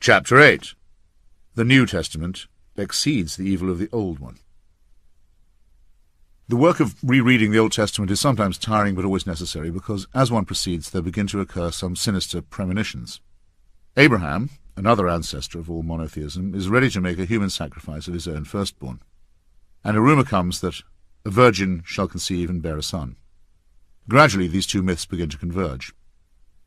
Chapter 8. The New Testament exceeds the evil of the Old one. The work of rereading the Old Testament is sometimes tiring but always necessary, because as one proceeds there begin to occur some sinister premonitions. Abraham, another ancestor of all monotheism, is ready to make a human sacrifice of his own firstborn, and a rumour comes that a virgin shall conceive and bear a son. Gradually these two myths begin to converge.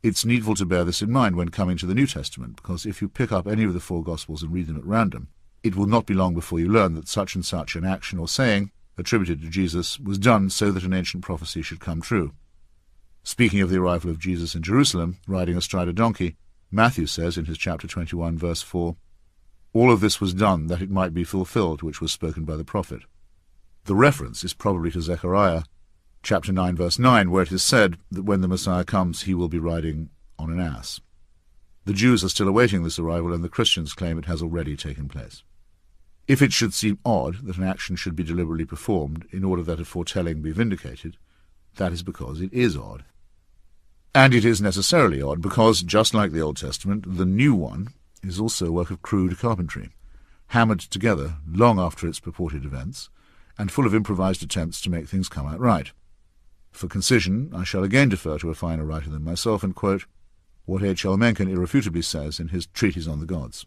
It's needful to bear this in mind when coming to the New Testament, because if you pick up any of the four Gospels and read them at random, it will not be long before you learn that such and such an action or saying attributed to Jesus was done so that an ancient prophecy should come true. Speaking of the arrival of Jesus in Jerusalem, riding astride a donkey, Matthew says in his chapter 21, verse 4, "All of this was done that it might be fulfilled which was spoken by the prophet." The reference is probably to Zechariah, chapter 9, verse 9, where it is said that when the Messiah comes he will be riding on an ass. The Jews are still awaiting this arrival, and the Christians claim it has already taken place. If it should seem odd that an action should be deliberately performed in order that a foretelling be vindicated, that is because it is odd. And it is necessarily odd because, just like the Old Testament, the New one is also a work of crude carpentry, hammered together long after its purported events, and full of improvised attempts to make things come out right. For concision, I shall again defer to a finer writer than myself and quote what H.L. Mencken irrefutably says in his Treatise on the Gods.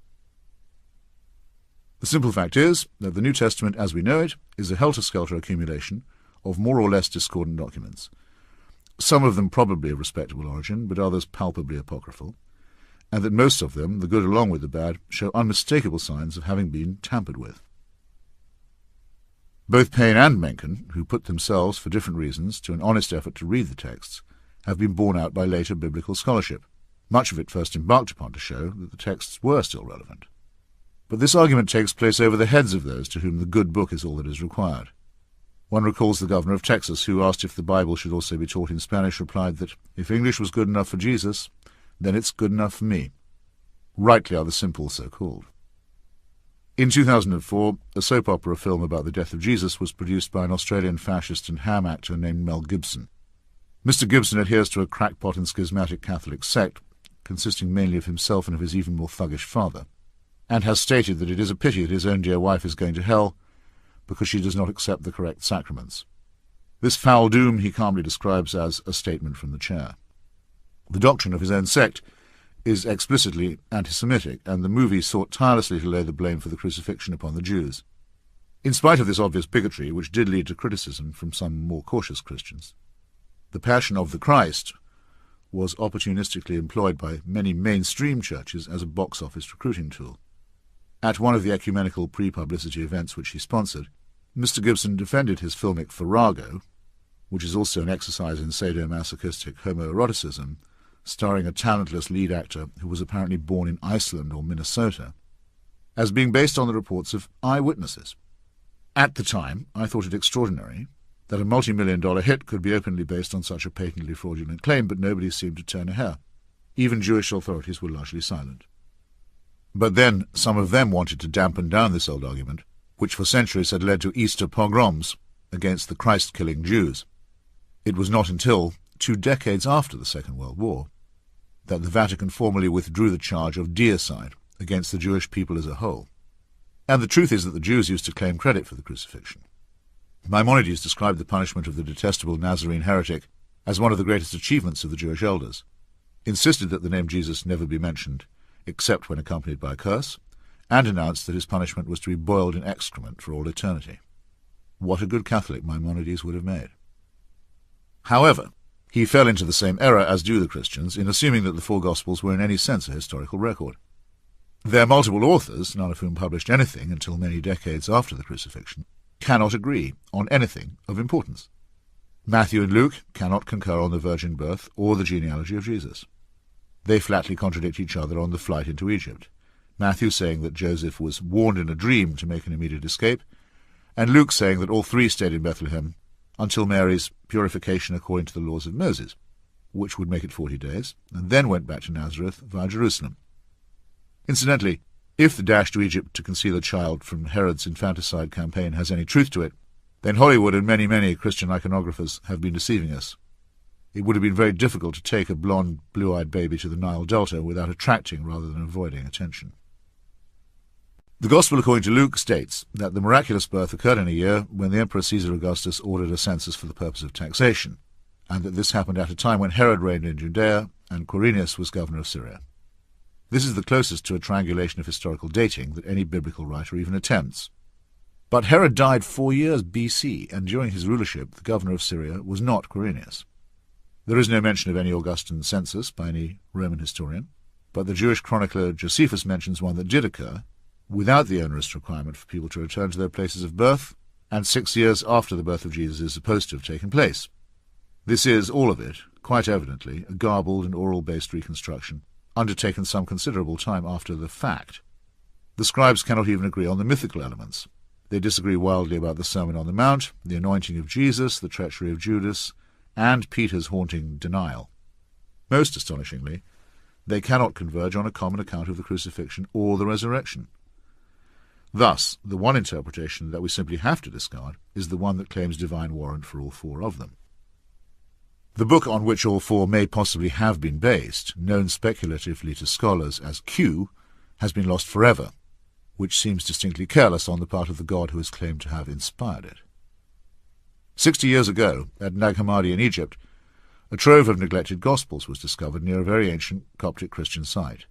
The simple fact is that the New Testament, as we know it, is a helter-skelter accumulation of more or less discordant documents, some of them probably of respectable origin, but others palpably apocryphal, and that most of them, the good along with the bad, show unmistakable signs of having been tampered with. Both Payne and Mencken, who put themselves, for different reasons, to an honest effort to read the texts, have been borne out by later biblical scholarship, much of it first embarked upon to show that the texts were still relevant. But this argument takes place over the heads of those to whom the good book is all that is required. One recalls the governor of Texas, who, asked if the Bible should also be taught in Spanish, replied that if English was good enough for Jesus, then it's good enough for me. Rightly are the simple so called. In 2004, a soap opera film about the death of Jesus was produced by an Australian fascist and ham actor named Mel Gibson. Mr. Gibson adheres to a crackpot and schismatic Catholic sect, consisting mainly of himself and of his even more thuggish father, and has stated that it is a pity that his own dear wife is going to hell because she does not accept the correct sacraments. This foul doom he calmly describes as a statement from the chair. The doctrine of his own sect is explicitly anti-Semitic, and the movie sought tirelessly to lay the blame for the crucifixion upon the Jews. In spite of this obvious bigotry, which did lead to criticism from some more cautious Christians, the Passion of the Christ was opportunistically employed by many mainstream churches as a box office recruiting tool. At one of the ecumenical pre-publicity events which he sponsored, Mr. Gibson defended his filmic Farrago, which is also an exercise in sadomasochistic homoeroticism, starring a talentless lead actor who was apparently born in Iceland or Minnesota, as being based on the reports of eyewitnesses. At the time, I thought it extraordinary that a multi-million-dollar hit could be openly based on such a patently fraudulent claim, but nobody seemed to turn a hair. Even Jewish authorities were largely silent. But then some of them wanted to dampen down this old argument, which for centuries had led to Easter pogroms against the Christ-killing Jews. It was not until 2 decades after the Second World War that the Vatican formally withdrew the charge of deicide against the Jewish people as a whole. And the truth is that the Jews used to claim credit for the crucifixion. Maimonides described the punishment of the detestable Nazarene heretic as one of the greatest achievements of the Jewish elders, insisted that the name Jesus never be mentioned except when accompanied by a curse, and announced that his punishment was to be boiled in excrement for all eternity. What a good Catholic Maimonides would have made. However, he fell into the same error as do the Christians in assuming that the four Gospels were in any sense a historical record. Their multiple authors, none of whom published anything until many decades after the crucifixion, cannot agree on anything of importance. Matthew and Luke cannot concur on the virgin birth or the genealogy of Jesus. They flatly contradict each other on the flight into Egypt, Matthew saying that Joseph was warned in a dream to make an immediate escape, and Luke saying that all three stayed in Bethlehem until Mary's purification according to the laws of Moses, which would make it 40 days, and then went back to Nazareth via Jerusalem. Incidentally, if the dash to Egypt to conceal a child from Herod's infanticide campaign has any truth to it, then Hollywood and many Christian iconographers have been deceiving us. It would have been very difficult to take a blonde, blue-eyed baby to the Nile Delta without attracting rather than avoiding attention. The Gospel according to Luke states that the miraculous birth occurred in a year when the Emperor Caesar Augustus ordered a census for the purpose of taxation, and that this happened at a time when Herod reigned in Judea and Quirinius was governor of Syria. This is the closest to a triangulation of historical dating that any biblical writer even attempts. But Herod died 4 years BC, and during his rulership the governor of Syria was not Quirinius. There is no mention of any Augustan census by any Roman historian, but the Jewish chronicler Josephus mentions one that did occur, without the onerous requirement for people to return to their places of birth, and 6 years after the birth of Jesus is supposed to have taken place. This is, all of it, quite evidently, a garbled and oral-based reconstruction, undertaken some considerable time after the fact. The scribes cannot even agree on the mythical elements. They disagree wildly about the Sermon on the Mount, the anointing of Jesus, the treachery of Judas, and Peter's haunting denial. Most astonishingly, they cannot converge on a common account of the crucifixion or the resurrection. Thus, the one interpretation that we simply have to discard is the one that claims divine warrant for all 4 of them. The book on which all 4 may possibly have been based, known speculatively to scholars as Q, has been lost forever, which seems distinctly careless on the part of the God who is claimed to have inspired it. 60 years ago, at Nag Hammadi in Egypt, a trove of neglected Gospels was discovered near a very ancient Coptic Christian site.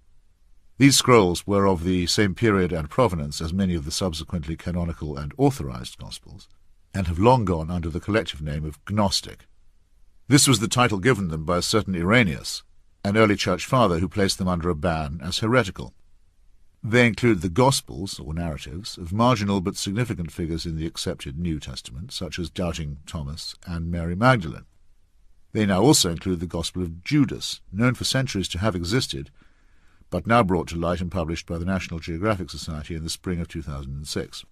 These scrolls were of the same period and provenance as many of the subsequently canonical and authorized Gospels, and have long gone under the collective name of Gnostic. This was the title given them by a certain Irenaeus, an early church father who placed them under a ban as heretical. They include the Gospels, or narratives, of marginal but significant figures in the accepted New Testament, such as doubting Thomas and Mary Magdalene. They now also include the Gospel of Judas, known for centuries to have existed, but now brought to light and published by the National Geographic Society in the spring of 2006.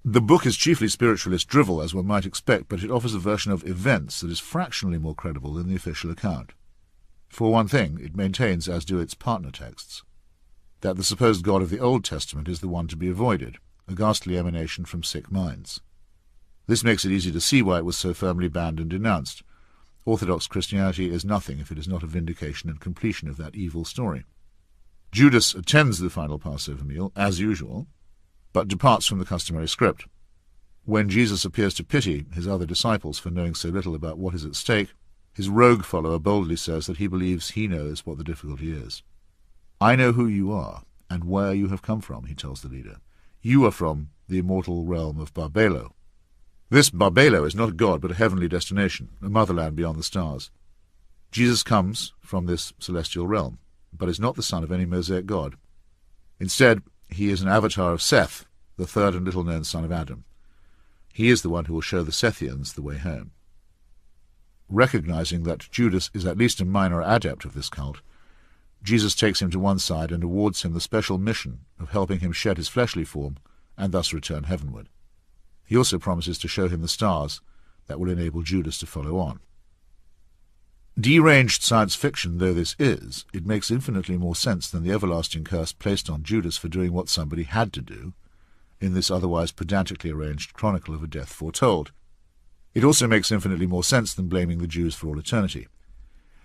The book is chiefly spiritualist drivel, as one might expect, but it offers a version of events that is fractionally more credible than the official account. For one thing, it maintains, as do its partner texts, that the supposed God of the Old Testament is the one to be avoided, a ghastly emanation from sick minds. This makes it easy to see why it was so firmly banned and denounced. Orthodox Christianity is nothing if it is not a vindication and completion of that evil story. Judas attends the final Passover meal, as usual, but departs from the customary script. When Jesus appears to pity his other disciples for knowing so little about what is at stake, his rogue follower boldly says that he believes he knows what the difficulty is. "I know who you are, and where you have come from," he tells the leader. "You are from the immortal realm of Barbelo." This Barbelo is not a god, but a heavenly destination, a motherland beyond the stars. Jesus comes from this celestial realm, but is not the son of any Mosaic god. Instead, he is an avatar of Seth, the third and little-known son of Adam. He is the one who will show the Sethians the way home. Recognizing that Judas is at least a minor adept of this cult, Jesus takes him to one side and awards him the special mission of helping him shed his fleshly form and thus return heavenward. He also promises to show him the stars that will enable Judas to follow on. Deranged science fiction though this is, it makes infinitely more sense than the everlasting curse placed on Judas for doing what somebody had to do, in this otherwise pedantically arranged chronicle of a death foretold. It also makes infinitely more sense than blaming the Jews for all eternity.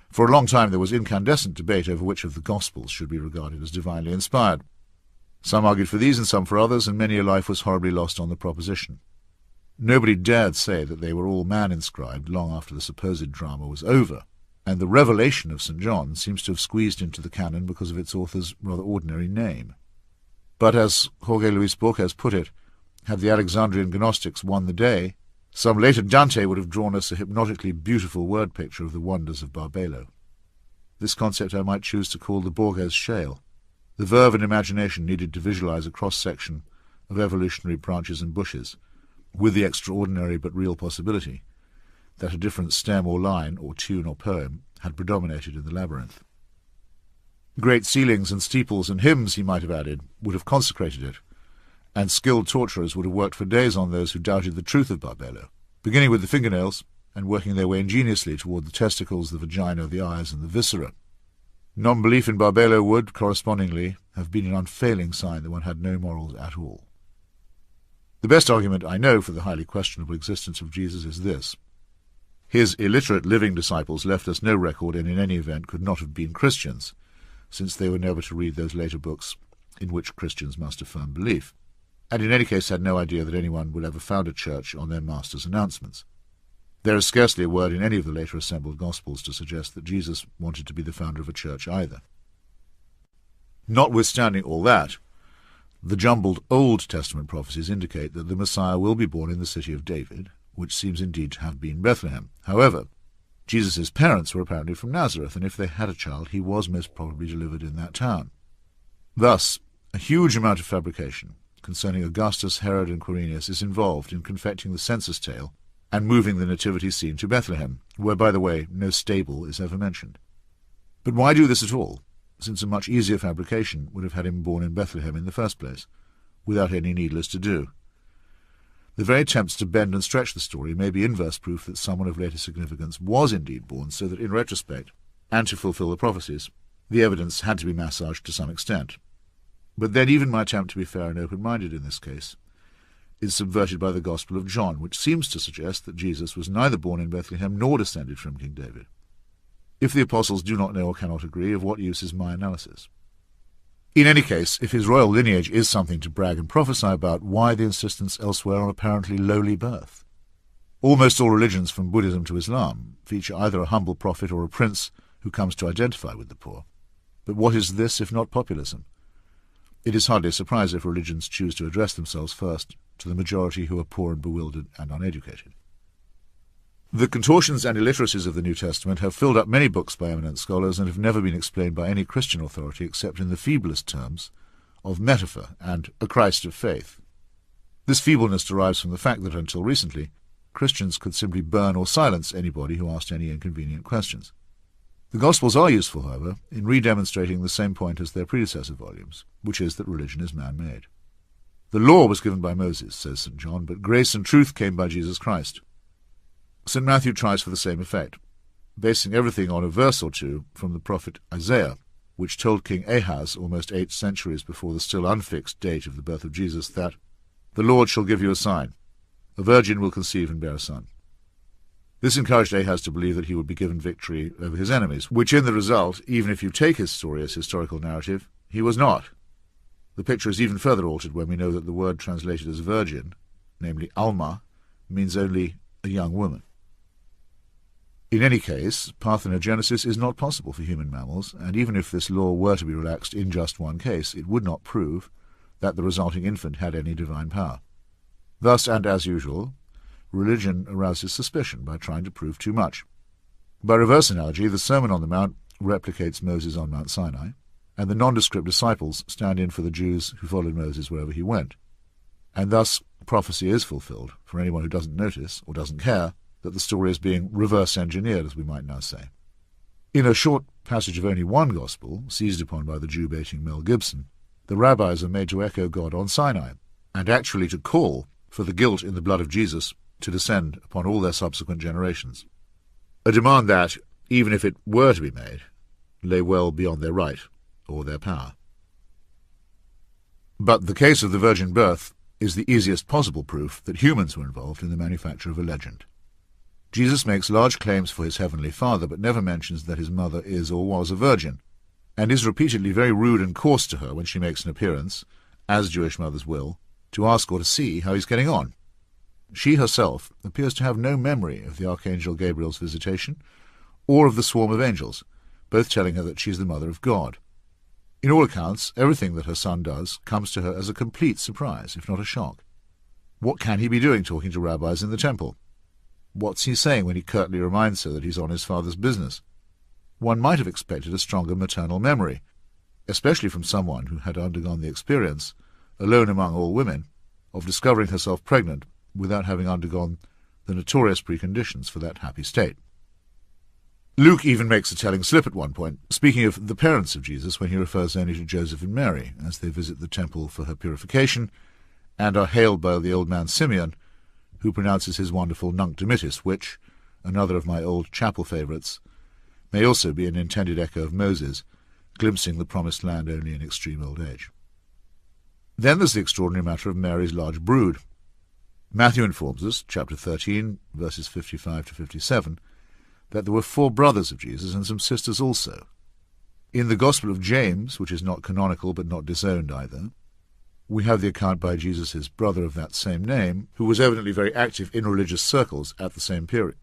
For a long time there was incandescent debate over which of the Gospels should be regarded as divinely inspired. Some argued for these and some for others, and many a life was horribly lost on the proposition. Nobody dared say that they were all man-inscribed long after the supposed drama was over, and the Revelation of St. John seems to have squeezed into the canon because of its author's rather ordinary name. But as Jorge Luis Borges put it, had the Alexandrian Gnostics won the day, some later Dante would have drawn us a hypnotically beautiful word picture of the wonders of Barbelo. This concept I might choose to call the Borges shale, the verve and imagination needed to visualize a cross-section of evolutionary branches and bushes, with the extraordinary but real possibility that a different stem or line, or tune or poem, had predominated in the labyrinth. Great ceilings and steeples and hymns, he might have added, would have consecrated it, and skilled torturers would have worked for days on those who doubted the truth of Barbelo. beginning with the fingernails and working their way ingeniously toward the testicles, the vagina, the eyes, and the viscera. Non-belief in Barbelo would, correspondingly, have been an unfailing sign that one had no morals at all. The best argument I know for the highly questionable existence of Jesus is this. His illiterate living disciples left us no record and in any event could not have been Christians, since they were never to read those later books in which Christians must affirm belief, and in any case had no idea that anyone would ever found a church on their master's announcements. There is scarcely a word in any of the later assembled Gospels to suggest that Jesus wanted to be the founder of a church either. Notwithstanding all that, the jumbled Old Testament prophecies indicate that the Messiah will be born in the city of David, which seems indeed to have been Bethlehem. However, Jesus' parents were apparently from Nazareth, and if they had a child, he was most probably delivered in that town. Thus, a huge amount of fabrication concerning Augustus, Herod, and Quirinius is involved in confecting the census tale and moving the nativity scene to Bethlehem, where, by the way, no stable is ever mentioned. But why do this at all, since a much easier fabrication would have had him born in Bethlehem in the first place, without any needless to-do? The very attempts to bend and stretch the story may be inverse proof that someone of later significance was indeed born, so that in retrospect, and to fulfill the prophecies, the evidence had to be massaged to some extent. But then even my attempt to be fair and open-minded in this case is subverted by the Gospel of John, which seems to suggest that Jesus was neither born in Bethlehem nor descended from King David. If the apostles do not know or cannot agree, of what use is my analysis? In any case, if his royal lineage is something to brag and prophesy about, why the insistence elsewhere on apparently lowly birth? Almost all religions, from Buddhism to Islam, feature either a humble prophet or a prince who comes to identify with the poor. But what is this if not populism? It is hardly a surprise if religions choose to address themselves first to the majority who are poor and bewildered and uneducated. The contortions and illiteracies of the New Testament have filled up many books by eminent scholars and have never been explained by any Christian authority except in the feeblest terms of metaphor and a Christ of faith. This feebleness derives from the fact that until recently Christians could simply burn or silence anybody who asked any inconvenient questions. The Gospels are useful, however, in redemonstrating the same point as their predecessor volumes, which is that religion is man-made. The law was given by Moses, says St. John, but grace and truth came by Jesus Christ. St. Matthew tries for the same effect, basing everything on a verse or two from the prophet Isaiah, which told King Ahaz, almost 8 centuries before the still unfixed date of the birth of Jesus, that the Lord shall give you a sign. A virgin will conceive and bear a son. This encouraged Ahaz to believe that he would be given victory over his enemies, which in the result, even if you take his story as historical narrative, he was not. The picture is even further altered when we know that the word translated as virgin, namely Alma, means only a young woman. In any case, parthenogenesis is not possible for human mammals, and even if this law were to be relaxed in just one case, it would not prove that the resulting infant had any divine power. Thus, and as usual, religion arouses suspicion by trying to prove too much. By reverse analogy, the Sermon on the Mount replicates Moses on Mount Sinai, and the nondescript disciples stand in for the Jews who followed Moses wherever he went. And thus prophecy is fulfilled for anyone who doesn't notice or doesn't care that the story is being reverse-engineered, as we might now say. In a short passage of only one Gospel, seized upon by the Jew-baiting Mel Gibson, the rabbis are made to echo God on Sinai, and actually to call for the guilt in the blood of Jesus to descend upon all their subsequent generations. A demand that, even if it were to be made, lay well beyond their right or their power. But the case of the virgin birth is the easiest possible proof that humans were involved in the manufacture of a legend. Jesus makes large claims for his heavenly Father, but never mentions that his mother is or was a virgin, and is repeatedly very rude and coarse to her when she makes an appearance, as Jewish mothers will, to ask or to see how he's getting on. She herself appears to have no memory of the Archangel Gabriel's visitation, or of the swarm of angels, both telling her that she is the mother of God. In all accounts, everything that her son does comes to her as a complete surprise, if not a shock. What can he be doing talking to rabbis in the temple? What's he saying when he curtly reminds her that he's on his father's business? One might have expected a stronger maternal memory, especially from someone who had undergone the experience, alone among all women, of discovering herself pregnant without having undergone the notorious preconditions for that happy state. Luke even makes a telling slip at one point, speaking of the parents of Jesus when he refers only to Joseph and Mary, as they visit the temple for her purification, and are hailed by the old man Simeon, who pronounces his wonderful Nunc Dimittis, which, another of my old chapel favourites, may also be an intended echo of Moses, glimpsing the promised land only in extreme old age. Then there's the extraordinary matter of Mary's large brood. Matthew informs us, chapter 13, verses 55 to 57, that there were 4 brothers of Jesus and some sisters also. In the Gospel of James, which is not canonical but not disowned either, we have the account by Jesus' brother of that same name, who was evidently very active in religious circles at the same period.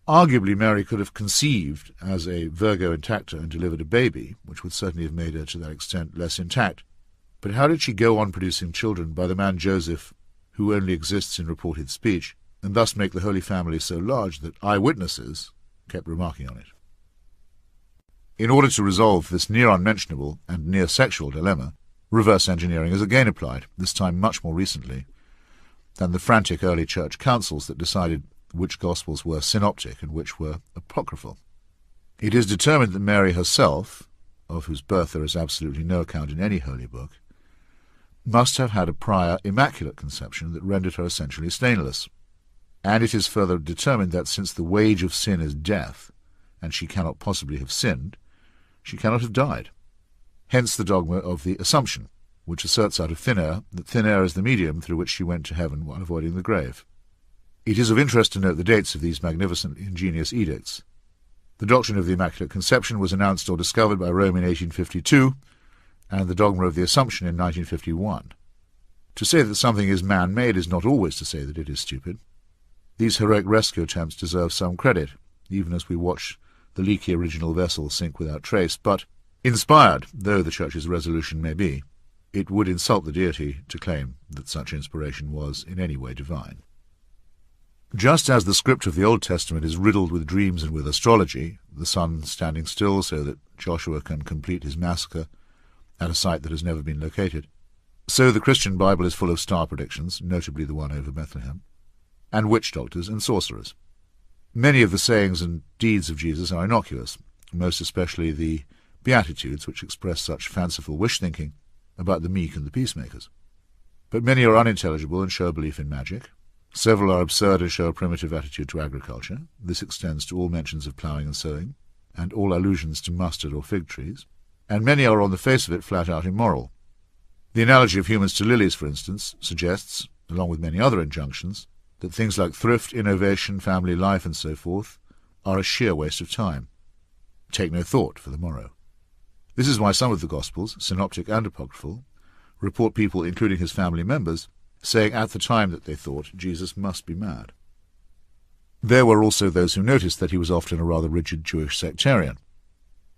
Arguably, Mary could have conceived as a Virgo intacta and delivered a baby, which would certainly have made her to that extent less intact. But how did she go on producing children by the man Joseph, who only exists in reported speech, and thus make the Holy Family so large that eyewitnesses kept remarking on it? In order to resolve this near unmentionable and near sexual dilemma, reverse engineering is again applied, this time much more recently, than the frantic early church councils that decided which Gospels were synoptic and which were apocryphal. It is determined that Mary herself, of whose birth there is absolutely no account in any holy book, must have had a prior immaculate conception that rendered her essentially stainless. And it is further determined that since the wage of sin is death, and she cannot possibly have sinned, she cannot have died. Hence the dogma of the Assumption, which asserts out of thin air that thin air is the medium through which she went to heaven while avoiding the grave. It is of interest to note the dates of these magnificent, ingenious edicts. The doctrine of the Immaculate Conception was announced or discovered by Rome in 1852, and the dogma of the Assumption in 1951. To say that something is man-made is not always to say that it is stupid. These heroic rescue attempts deserve some credit, even as we watch the leaky original vessel sink without trace, but, inspired though the Church's resolution may be, it would insult the deity to claim that such inspiration was in any way divine. Just as the script of the Old Testament is riddled with dreams and with astrology, the sun standing still so that Joshua can complete his massacre at a site that has never been located, so the Christian Bible is full of star predictions, notably the one over Bethlehem, and witch doctors and sorcerers. Many of the sayings and deeds of Jesus are innocuous, most especially the Beatitudes, which express such fanciful wish-thinking about the meek and the peacemakers. But many are unintelligible and show a belief in magic. Several are absurd and show a primitive attitude to agriculture. This extends to all mentions of ploughing and sowing, and all allusions to mustard or fig trees. And many are on the face of it flat-out immoral. The analogy of humans to lilies, for instance, suggests, along with many other injunctions, that things like thrift, innovation, family life, and so forth are a sheer waste of time. Take no thought for the morrow. This is why some of the Gospels, synoptic and apocryphal, report people, including his family members, saying at the time that they thought Jesus must be mad. There were also those who noticed that he was often a rather rigid Jewish sectarian.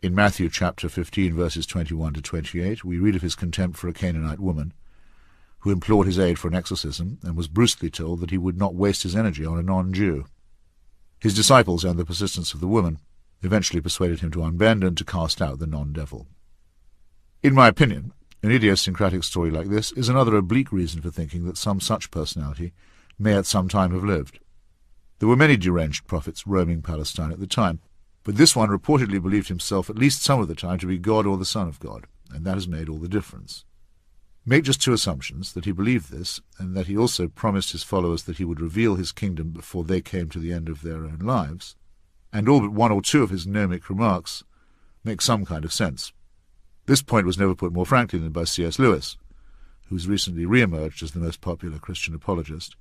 In Matthew chapter 15, verses 21 to 28, we read of his contempt for a Canaanite woman, who implored his aid for an exorcism and was brusquely told that he would not waste his energy on a non-Jew. His disciples and the persistence of the woman eventually persuaded him to unbend and to cast out the non-devil. In my opinion, an idiosyncratic story like this is another oblique reason for thinking that some such personality may at some time have lived. There were many deranged prophets roaming Palestine at the time, but this one reportedly believed himself at least some of the time to be God or the Son of God, and that has made all the difference. Make just 2 assumptions, that he believed this, and that he also promised his followers that he would reveal his kingdom before they came to the end of their own lives, and all but 1 or 2 of his gnomic remarks make some kind of sense. This point was never put more frankly than by C.S. Lewis, who has recently re-emerged as the most popular Christian apologist,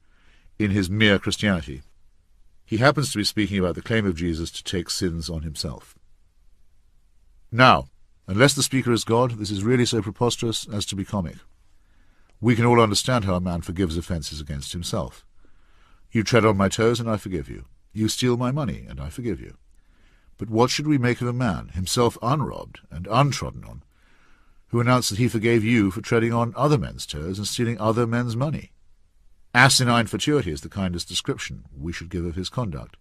in his Mere Christianity. He happens to be speaking about the claim of Jesus to take sins on himself. Now, unless the speaker is God, this is really so preposterous as to be comic. We can all understand how a man forgives offences against himself. You tread on my toes, and I forgive you. You steal my money, and I forgive you. But what should we make of a man, himself unrobbed and untrodden on, who announced that he forgave you for treading on other men's toes and stealing other men's money? Asinine fatuity is the kindest description we should give of his conduct.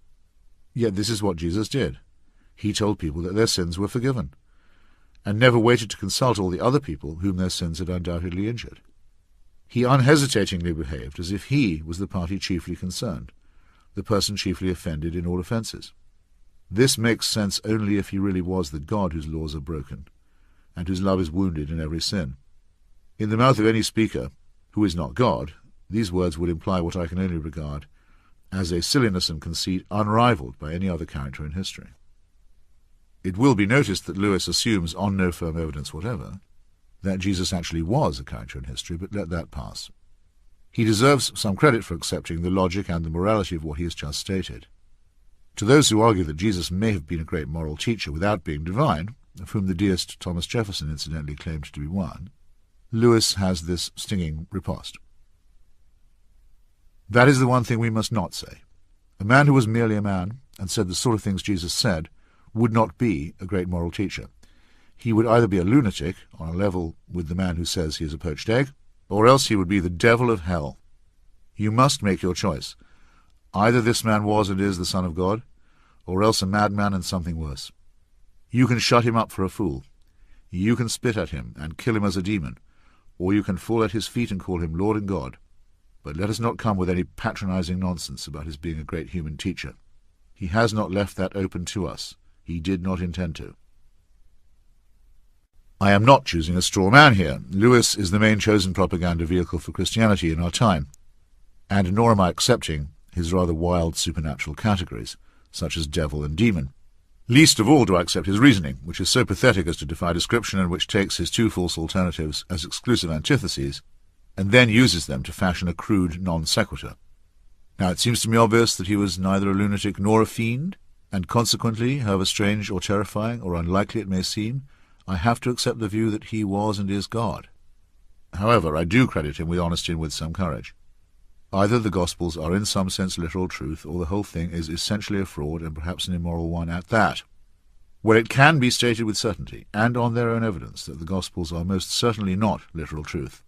Yet this is what Jesus did. He told people that their sins were forgiven, and never waited to consult all the other people whom their sins had undoubtedly injured. He unhesitatingly behaved as if he was the party chiefly concerned, the person chiefly offended in all offences. This makes sense only if he really was the God whose laws are broken, and whose love is wounded in every sin. In the mouth of any speaker, who is not God, these words would imply what I can only regard as a silliness and conceit unrivalled by any other character in history. It will be noticed that Lewis assumes, on no firm evidence whatever, that Jesus actually was a character in history, but let that pass. He deserves some credit for accepting the logic and the morality of what he has just stated. To those who argue that Jesus may have been a great moral teacher without being divine, of whom the deist Thomas Jefferson incidentally claimed to be one, Lewis has this stinging riposte. That is the one thing we must not say. A man who was merely a man, and said the sort of things Jesus said, would not be a great moral teacher. He would either be a lunatic, on a level with the man who says he is a poached egg, or else he would be the devil of hell. You must make your choice. Either this man was and is the Son of God, or else a madman and something worse. You can shut him up for a fool. You can spit at him and kill him as a demon, or you can fall at his feet and call him Lord and God. But let us not come with any patronizing nonsense about his being a great human teacher. He has not left that open to us. He did not intend to. I am not choosing a straw man here. Lewis is the main chosen propaganda vehicle for Christianity in our time, and nor am I accepting his rather wild supernatural categories, such as devil and demon. Least of all do I accept his reasoning, which is so pathetic as to defy description and which takes his two false alternatives as exclusive antitheses, and then uses them to fashion a crude non sequitur. Now it seems to me obvious that he was neither a lunatic nor a fiend, and consequently, however strange or terrifying or unlikely it may seem, I have to accept the view that he was and is God. However, I do credit him with honesty and with some courage. Either the Gospels are in some sense literal truth, or the whole thing is essentially a fraud, and perhaps an immoral one at that. Where it can be stated with certainty, and on their own evidence, that the Gospels are most certainly not literal truth,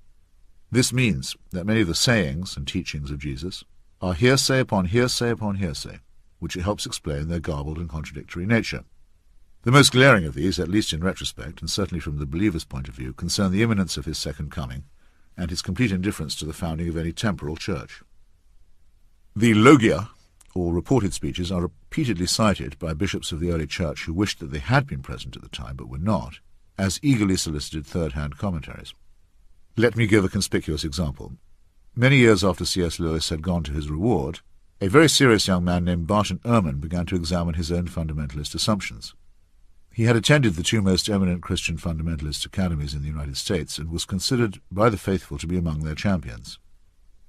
this means that many of the sayings and teachings of Jesus are hearsay upon hearsay upon hearsay, which it helps explain their garbled and contradictory nature. The most glaring of these, at least in retrospect, and certainly from the believer's point of view, concern the imminence of his second coming, and his complete indifference to the founding of any temporal church. The logia, or reported speeches, are repeatedly cited by bishops of the early church who wished that they had been present at the time but were not, as eagerly solicited third-hand commentaries. Let me give a conspicuous example. Many years after C.S. Lewis had gone to his reward, a very serious young man named Barton Ehrman began to examine his own fundamentalist assumptions. He had attended the two most eminent Christian fundamentalist academies in the United States and was considered by the faithful to be among their champions.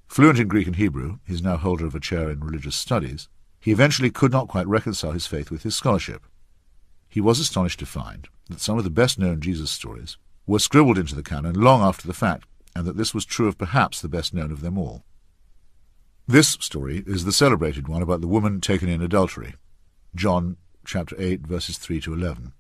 Fluent in Greek and Hebrew, he is now holder of a chair in religious studies, he eventually could not quite reconcile his faith with his scholarship. He was astonished to find that some of the best-known Jesus stories were scribbled into the canon long after the fact, and that this was true of perhaps the best-known of them all. This story is the celebrated one about the woman taken in adultery, John chapter 8, verses 3 to 11.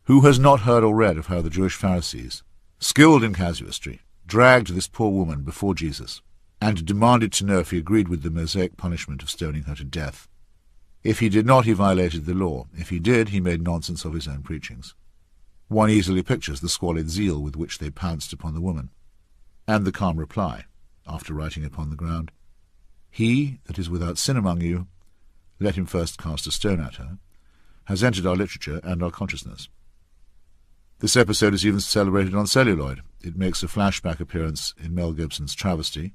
Who has not heard or read of how the Jewish Pharisees, skilled in casuistry, dragged this poor woman before Jesus, and demanded to know if he agreed with the Mosaic punishment of stoning her to death? If he did not, he violated the law. If he did, he made nonsense of his own preachings. One easily pictures the squalid zeal with which they pounced upon the woman, and the calm reply, after writing upon the ground, "He that is without sin among you, let him first cast a stone at her," has entered our literature and our consciousness. This episode is even celebrated on celluloid. It makes a flashback appearance in Mel Gibson's Travesty,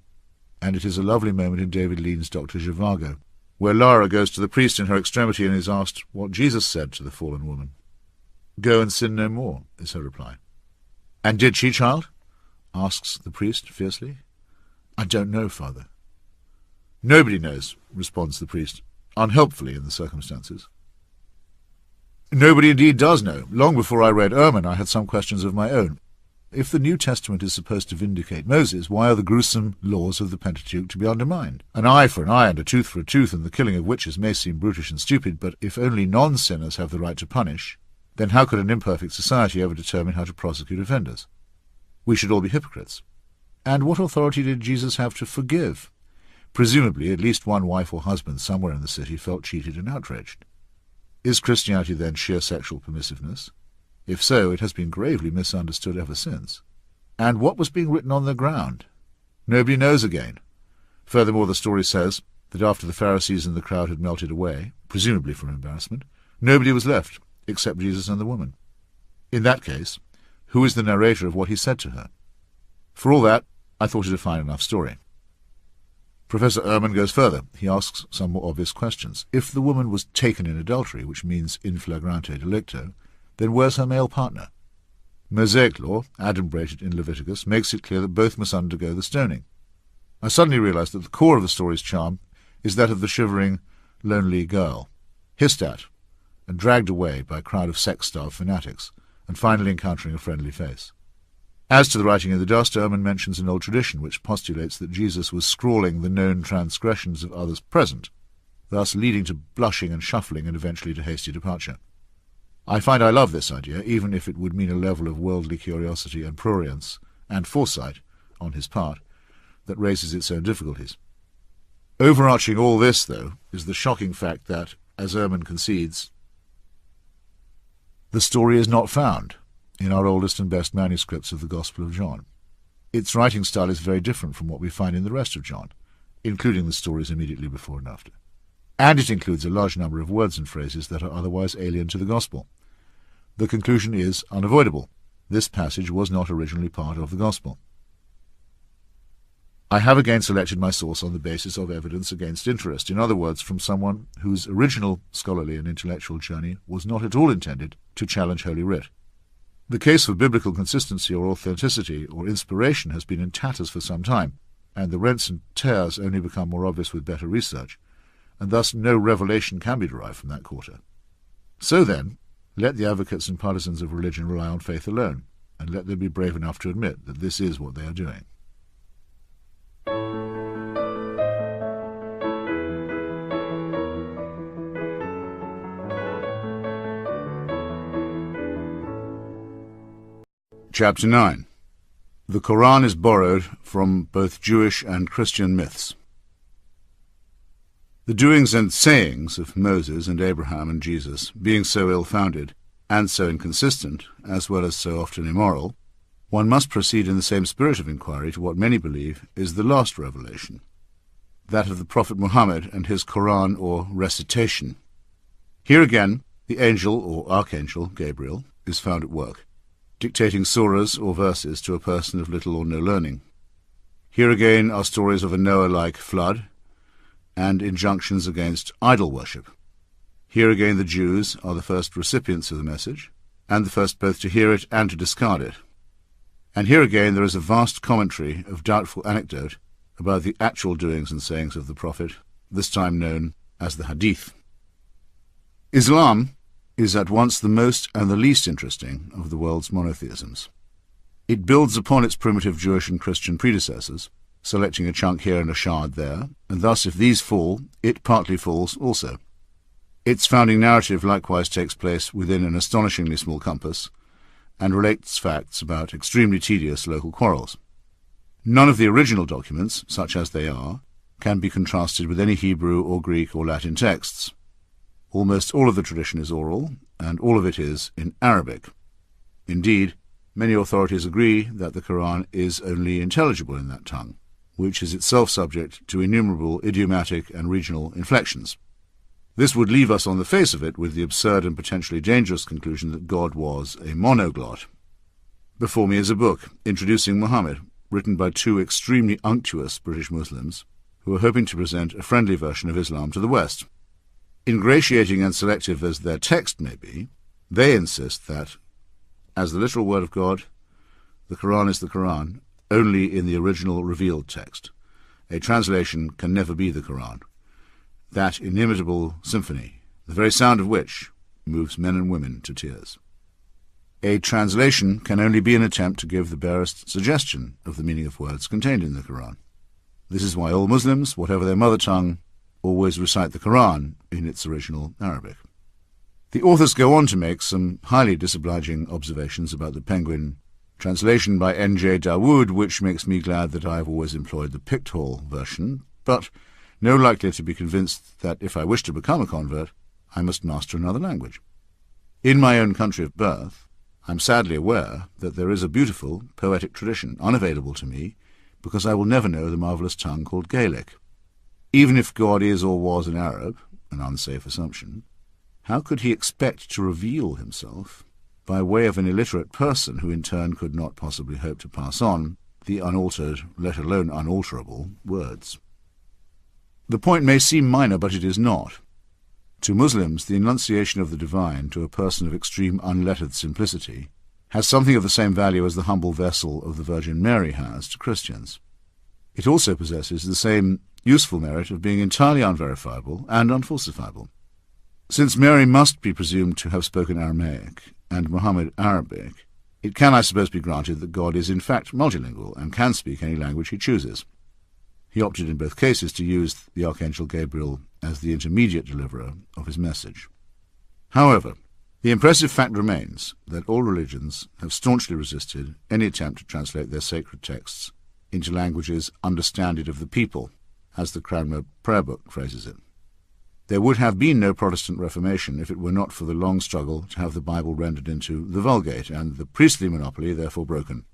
and it is a lovely moment in David Lean's Dr. Zhivago, where Lara goes to the priest in her extremity and is asked what Jesus said to the fallen woman. "Go and sin no more," is her reply. "And did she, child?" asks the priest fiercely. "I don't know, Father." "Nobody knows," responds the priest, unhelpfully in the circumstances. Nobody indeed does know. Long before I read Ehrman, I had some questions of my own. If the New Testament is supposed to vindicate Moses, why are the gruesome laws of the Pentateuch to be undermined? An eye for an eye and a tooth for a tooth, and the killing of witches may seem brutish and stupid, but if only non-sinners have the right to punish, then how could an imperfect society ever determine how to prosecute offenders? We should all be hypocrites. And what authority did Jesus have to forgive? Presumably, at least one wife or husband somewhere in the city felt cheated and outraged. Is Christianity then sheer sexual permissiveness? If so, it has been gravely misunderstood ever since. And what was being written on the ground? Nobody knows again. Furthermore, the story says that after the Pharisees and the crowd had melted away, presumably from embarrassment, nobody was left except Jesus and the woman. In that case, who is the narrator of what he said to her? For all that, I thought it a fine enough story. Professor Ehrman goes further. He asks some more obvious questions. If the woman was taken in adultery, which means in flagrante delicto, then where's her male partner? Mosaic law, adumbrated in Leviticus, makes it clear that both must undergo the stoning. I suddenly realized that the core of the story's charm is that of the shivering, lonely girl, hissed at and dragged away by a crowd of sex-starved fanatics, and finally encountering a friendly face. As to the writing in the dust, Ehrman mentions an old tradition which postulates that Jesus was scrawling the known transgressions of others present, thus leading to blushing and shuffling and eventually to hasty departure. I find I love this idea, even if it would mean a level of worldly curiosity and prurience, and foresight, on his part, that raises its own difficulties. Overarching all this, though, is the shocking fact that, as Ehrman concedes, the story is not found in our oldest and best manuscripts of the Gospel of John. Its writing style is very different from what we find in the rest of John, including the stories immediately before and after. And it includes a large number of words and phrases that are otherwise alien to the Gospel. The conclusion is unavoidable. This passage was not originally part of the Gospel. I have again selected my source on the basis of evidence against interest, in other words, from someone whose original scholarly and intellectual journey was not at all intended to challenge Holy Writ. The case for biblical consistency or authenticity or inspiration has been in tatters for some time, and the rents and tears only become more obvious with better research, and thus no revelation can be derived from that quarter. So then, let the advocates and partisans of religion rely on faith alone, and let them be brave enough to admit that this is what they are doing. Chapter 9. The Quran is borrowed from both Jewish and Christian myths. The doings and sayings of Moses and Abraham and Jesus, being so ill-founded and so inconsistent, as well as so often immoral, one must proceed in the same spirit of inquiry to what many believe is the last revelation, that of the Prophet Muhammad and his Quran or recitation. Here again, the angel or archangel, Gabriel, is found at work, dictating surahs or verses to a person of little or no learning. Here again are stories of a Noah-like flood and injunctions against idol worship. Here again the Jews are the first recipients of the message, and the first both to hear it and to discard it. And here again there is a vast commentary of doubtful anecdote about the actual doings and sayings of the Prophet, this time known as the Hadith. Islam is at once the most and the least interesting of the world's monotheisms. It builds upon its primitive Jewish and Christian predecessors, selecting a chunk here and a shard there, and thus if these fall, it partly falls also. Its founding narrative likewise takes place within an astonishingly small compass, and relates facts about extremely tedious local quarrels. None of the original documents, such as they are, can be contrasted with any Hebrew or Greek or Latin texts. Almost all of the tradition is oral, and all of it is in Arabic. Indeed, many authorities agree that the Quran is only intelligible in that tongue, which is itself subject to innumerable idiomatic and regional inflections. This would leave us on the face of it with the absurd and potentially dangerous conclusion that God was a monoglot. Before me is a book introducing Muhammad, written by two extremely unctuous British Muslims who are hoping to present a friendly version of Islam to the West. Ingratiating and selective as their text may be, they insist that, as the literal word of God, the Quran is the Quran only in the original revealed text. A translation can never be the Quran, that inimitable symphony, the very sound of which moves men and women to tears. A translation can only be an attempt to give the barest suggestion of the meaning of words contained in the Quran. This is why all Muslims, whatever their mother tongue, always recite the Quran in its original Arabic. The authors go on to make some highly disobliging observations about the Penguin translation by N.J. Dawood, which makes me glad that I have always employed the Picthall version, but no likelier to be convinced that if I wish to become a convert, I must master another language. In my own country of birth, I am sadly aware that there is a beautiful, poetic tradition unavailable to me because I will never know the marvellous tongue called Gaelic. Even if God is or was an Arab, an unsafe assumption, how could he expect to reveal himself by way of an illiterate person who in turn could not possibly hope to pass on the unaltered, let alone unalterable, words? The point may seem minor, but it is not. To Muslims, the enunciation of the divine to a person of extreme unlettered simplicity has something of the same value as the humble vessel of the Virgin Mary has to Christians. It also possesses the same useful merit of being entirely unverifiable and unfalsifiable. Since Mary must be presumed to have spoken Aramaic and Muhammad Arabic, it can, I suppose, be granted that God is in fact multilingual and can speak any language he chooses. He opted in both cases to use the Archangel Gabriel as the intermediate deliverer of his message. However, the impressive fact remains that all religions have staunchly resisted any attempt to translate their sacred texts into languages understanded of the people, as the Cranmer Prayer Book phrases it. There would have been no Protestant Reformation if it were not for the long struggle to have the Bible rendered into the Vulgate, and the priestly monopoly therefore broken.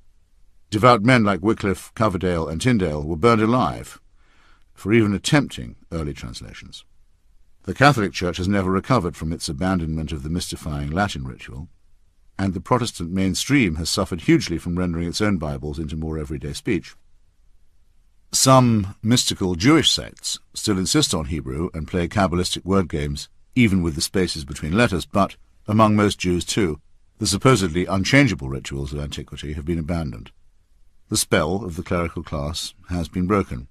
Devout men like Wycliffe, Coverdale, and Tyndale were burned alive for even attempting early translations. The Catholic Church has never recovered from its abandonment of the mystifying Latin ritual, and the Protestant mainstream has suffered hugely from rendering its own Bibles into more everyday speech. Some mystical Jewish sects still insist on Hebrew and play Kabbalistic word games, even with the spaces between letters, but, among most Jews too, the supposedly unchangeable rituals of antiquity have been abandoned. The spell of the clerical class has been broken.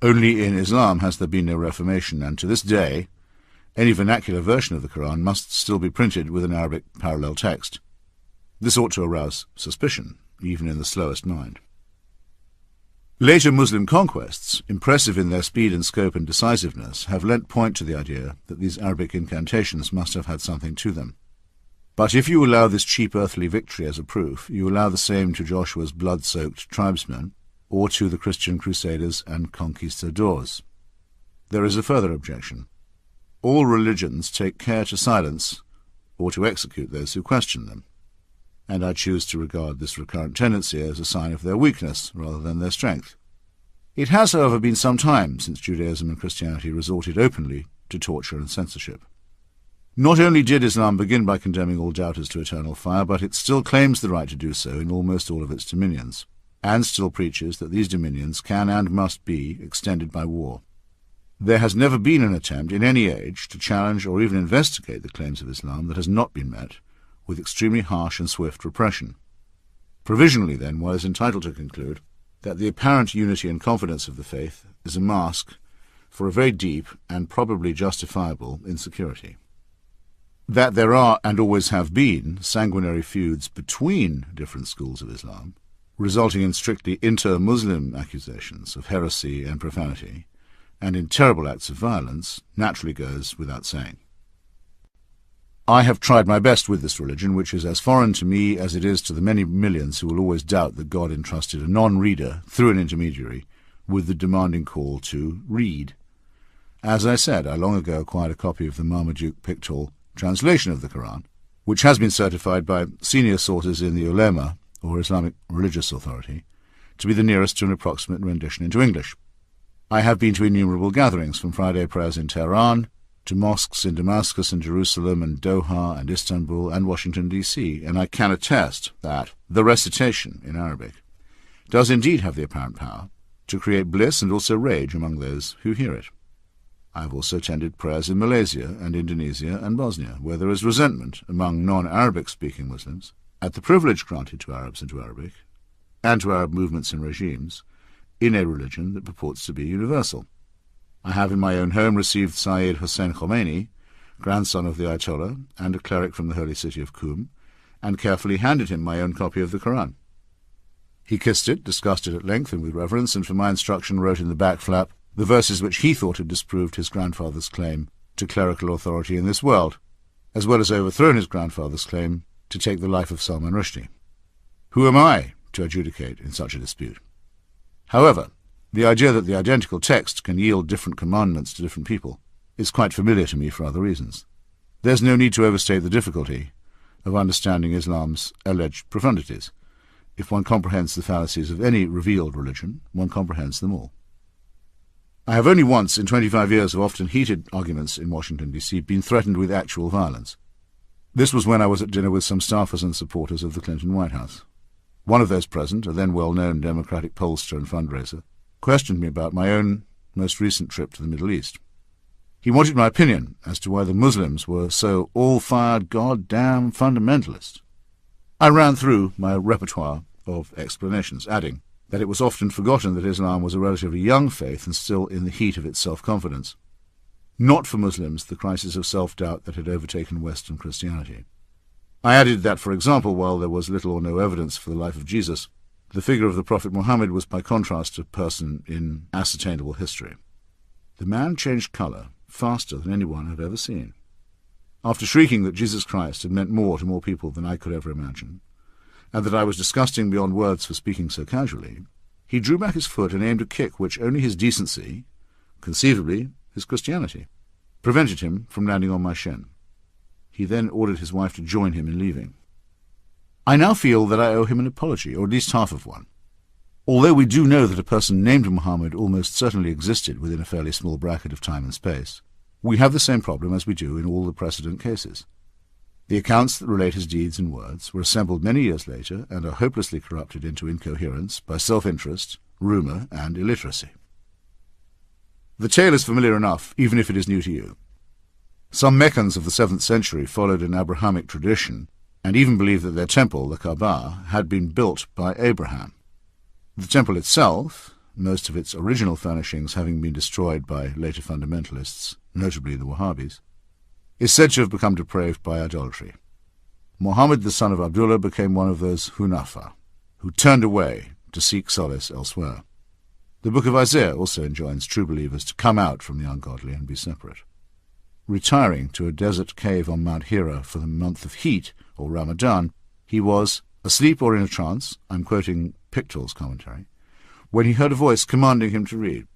Only in Islam has there been no reformation, and to this day any vernacular version of the Quran must still be printed with an Arabic parallel text. This ought to arouse suspicion, even in the slowest mind. Later Muslim conquests, impressive in their speed and scope and decisiveness, have lent point to the idea that these Arabic incantations must have had something to them. But if you allow this cheap earthly victory as a proof, you allow the same to Joshua's blood-soaked tribesmen, or to the Christian crusaders and conquistadors. There is a further objection. All religions take care to silence or to execute those who question them, and I choose to regard this recurrent tendency as a sign of their weakness rather than their strength. It has, however, been some time since Judaism and Christianity resorted openly to torture and censorship. Not only did Islam begin by condemning all doubters to eternal fire, but it still claims the right to do so in almost all of its dominions, and still preaches that these dominions can and must be extended by war. There has never been an attempt in any age to challenge or even investigate the claims of Islam that has not been met with extremely harsh and swift repression. Provisionally, then, one is entitled to conclude that the apparent unity and confidence of the faith is a mask for a very deep and probably justifiable insecurity. That there are, and always have been, sanguinary feuds between different schools of Islam, resulting in strictly inter-Muslim accusations of heresy and profanity, and in terrible acts of violence, naturally goes without saying. I have tried my best with this religion, which is as foreign to me as it is to the many millions who will always doubt that God entrusted a non-reader, through an intermediary, with the demanding call to read. As I said, I long ago acquired a copy of the Marmaduke Pictorial translation of the Quran, which has been certified by senior sources in the ulema, or Islamic religious authority, to be the nearest to an approximate rendition into English. I have been to innumerable gatherings, from Friday prayers in Tehran to mosques in Damascus and Jerusalem and Doha and Istanbul and Washington, D.C., and I can attest that the recitation in Arabic does indeed have the apparent power to create bliss and also rage among those who hear it. I have also attended prayers in Malaysia and Indonesia and Bosnia, where there is resentment among non-Arabic-speaking Muslims at the privilege granted to Arabs and to Arabic, and to Arab movements and regimes, in a religion that purports to be universal. I have in my own home received Sayyid Hossein Khomeini, grandson of the Ayatollah, and a cleric from the holy city of Qum, and carefully handed him my own copy of the Quran. He kissed it, discussed it at length and with reverence, and for my instruction wrote in the back flap the verses which he thought had disproved his grandfather's claim to clerical authority in this world, as well as overthrown his grandfather's claim to take the life of Salman Rushdie. Who am I to adjudicate in such a dispute? However, the idea that the identical text can yield different commandments to different people is quite familiar to me for other reasons. There's no need to overstate the difficulty of understanding Islam's alleged profundities. If one comprehends the fallacies of any revealed religion, one comprehends them all. I have only once, in 25 years of often heated arguments in Washington, D.C., been threatened with actual violence. This was when I was at dinner with some staffers and supporters of the Clinton White House. One of those present, a then well-known Democratic pollster and fundraiser, questioned me about my own most recent trip to the Middle East. He wanted my opinion as to why the Muslims were so all-fired goddamn fundamentalist. I ran through my repertoire of explanations, adding that it was often forgotten that Islam was a relatively young faith and still in the heat of its self-confidence. Not for Muslims the crisis of self-doubt that had overtaken Western Christianity. I added that, for example, while there was little or no evidence for the life of Jesus, the figure of the Prophet Muhammad was by contrast a person in ascertainable history. The man changed colour faster than anyone I've ever seen. After shrieking that Jesus Christ had meant more to more people than I could ever imagine, and that I was disgusting beyond words for speaking so casually, he drew back his foot and aimed a kick which only his decency, conceivably his Christianity, prevented him from landing on my shin. He then ordered his wife to join him in leaving. I now feel that I owe him an apology, or at least half of one. Although we do know that a person named Muhammad almost certainly existed within a fairly small bracket of time and space, we have the same problem as we do in all the precedent cases. The accounts that relate his deeds and words were assembled many years later and are hopelessly corrupted into incoherence by self-interest, rumour, and illiteracy. The tale is familiar enough, even if it is new to you. Some Meccans of the 7th century followed an Abrahamic tradition and even believed that their temple, the Kaaba, had been built by Abraham. The temple itself, most of its original furnishings having been destroyed by later fundamentalists, notably the Wahhabis, is said to have become depraved by idolatry. Muhammad, the son of Abdullah, became one of those Hunafa, who turned away to seek solace elsewhere. The book of Isaiah also enjoins true believers to come out from the ungodly and be separate. Retiring to a desert cave on Mount Hira for the month of heat, or Ramadan, he was asleep or in a trance, I'm quoting Pictoul's commentary, when he heard a voice commanding him to read.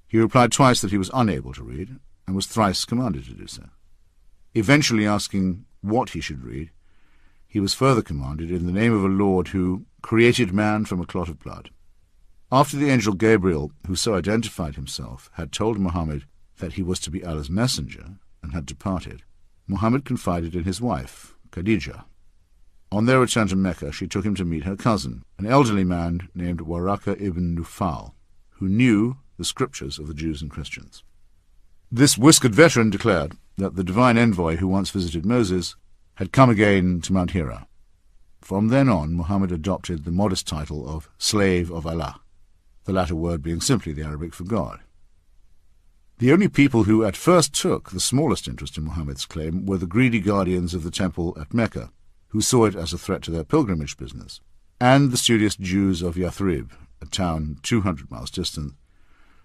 He replied twice that he was unable to read, and was thrice commanded to do so. Eventually asking what he should read, he was further commanded in the name of a Lord who created man from a clot of blood. After the angel Gabriel, who so identified himself, had told Muhammad that he was to be Allah's messenger, and had departed, Muhammad confided in his wife, Khadijah. On their return to Mecca, she took him to meet her cousin, an elderly man named Waraka ibn Nufal, who knew the scriptures of the Jews and Christians. This whiskered veteran declared that the divine envoy who once visited Moses had come again to Mount Hira. From then on, Muhammad adopted the modest title of Slave of Allah, the latter word being simply the Arabic for God. The only people who at first took the smallest interest in Muhammad's claim were the greedy guardians of the temple at Mecca, who saw it as a threat to their pilgrimage business, and the studious Jews of Yathrib, a town 200 miles distant,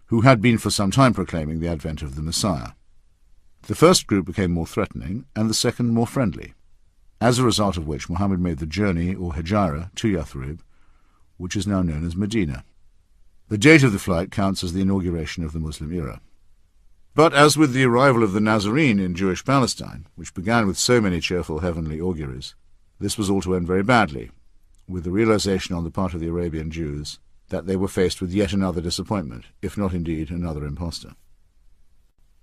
who had been for some time proclaiming the advent of the Messiah. The first group became more threatening, and the second more friendly, as a result of which Muhammad made the journey, or Hijra, to Yathrib, which is now known as Medina. The date of the flight counts as the inauguration of the Muslim era. But as with the arrival of the Nazarene in Jewish Palestine, which began with so many cheerful heavenly auguries, this was all to end very badly, with the realization on the part of the Arabian Jews that they were faced with yet another disappointment, if not indeed another impostor.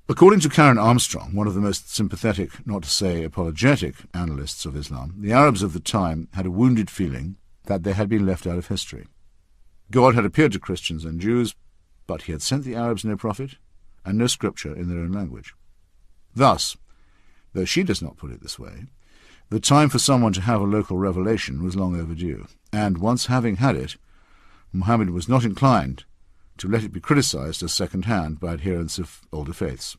According to Karen Armstrong, one of the most sympathetic, not to say apologetic, analysts of Islam, the Arabs of the time had a wounded feeling that they had been left out of history. God had appeared to Christians and Jews, but he had sent the Arabs no prophet and no scripture in their own language. Thus, though she does not put it this way, the time for someone to have a local revelation was long overdue, and once having had it, Muhammad was not inclined to let it be criticized as second-hand by adherents of older faiths.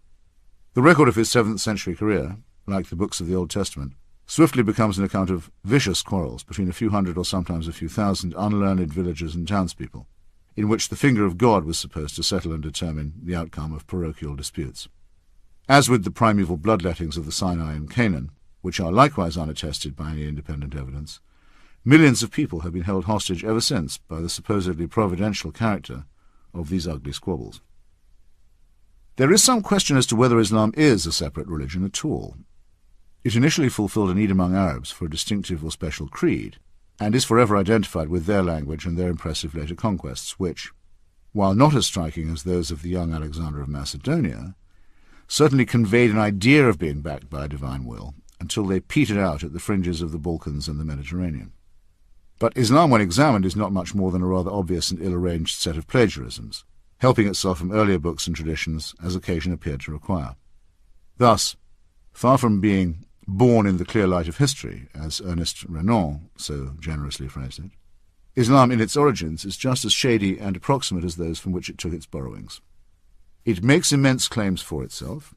The record of his 7th century career, like the books of the Old Testament, swiftly becomes an account of vicious quarrels between a few hundred or sometimes a few thousand unlearned villagers and townspeople, in which the finger of God was supposed to settle and determine the outcome of parochial disputes. As with the primeval bloodlettings of the Sinai and Canaan, which are likewise unattested by any independent evidence, millions of people have been held hostage ever since by the supposedly providential character of these ugly squabbles. There is some question as to whether Islam is a separate religion at all. It initially fulfilled a need among Arabs for a distinctive or special creed, and is forever identified with their language and their impressive later conquests, which, while not as striking as those of the young Alexander of Macedonia, certainly conveyed an idea of being backed by a divine will, until they petered out at the fringes of the Balkans and the Mediterranean. But Islam, when examined, is not much more than a rather obvious and ill-arranged set of plagiarisms, helping itself from earlier books and traditions as occasion appeared to require. Thus, far from being born in the clear light of history, as Ernest Renan so generously phrased it, Islam in its origins is just as shady and approximate as those from which it took its borrowings. It makes immense claims for itself,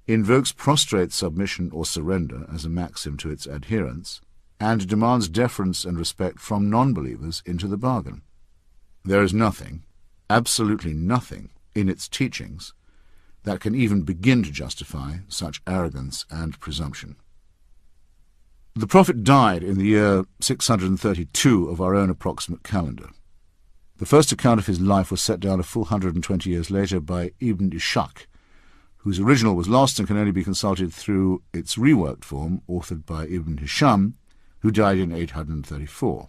invokes prostrate submission or surrender as a maxim to its adherents, and demands deference and respect from non-believers into the bargain. There is nothing, absolutely nothing, in its teachings that can even begin to justify such arrogance and presumption. The Prophet died in the year 632 of our own approximate calendar. The first account of his life was set down a full 120 years later by Ibn Ishaq, whose original was lost and can only be consulted through its reworked form, authored by Ibn Hisham, who died in 834.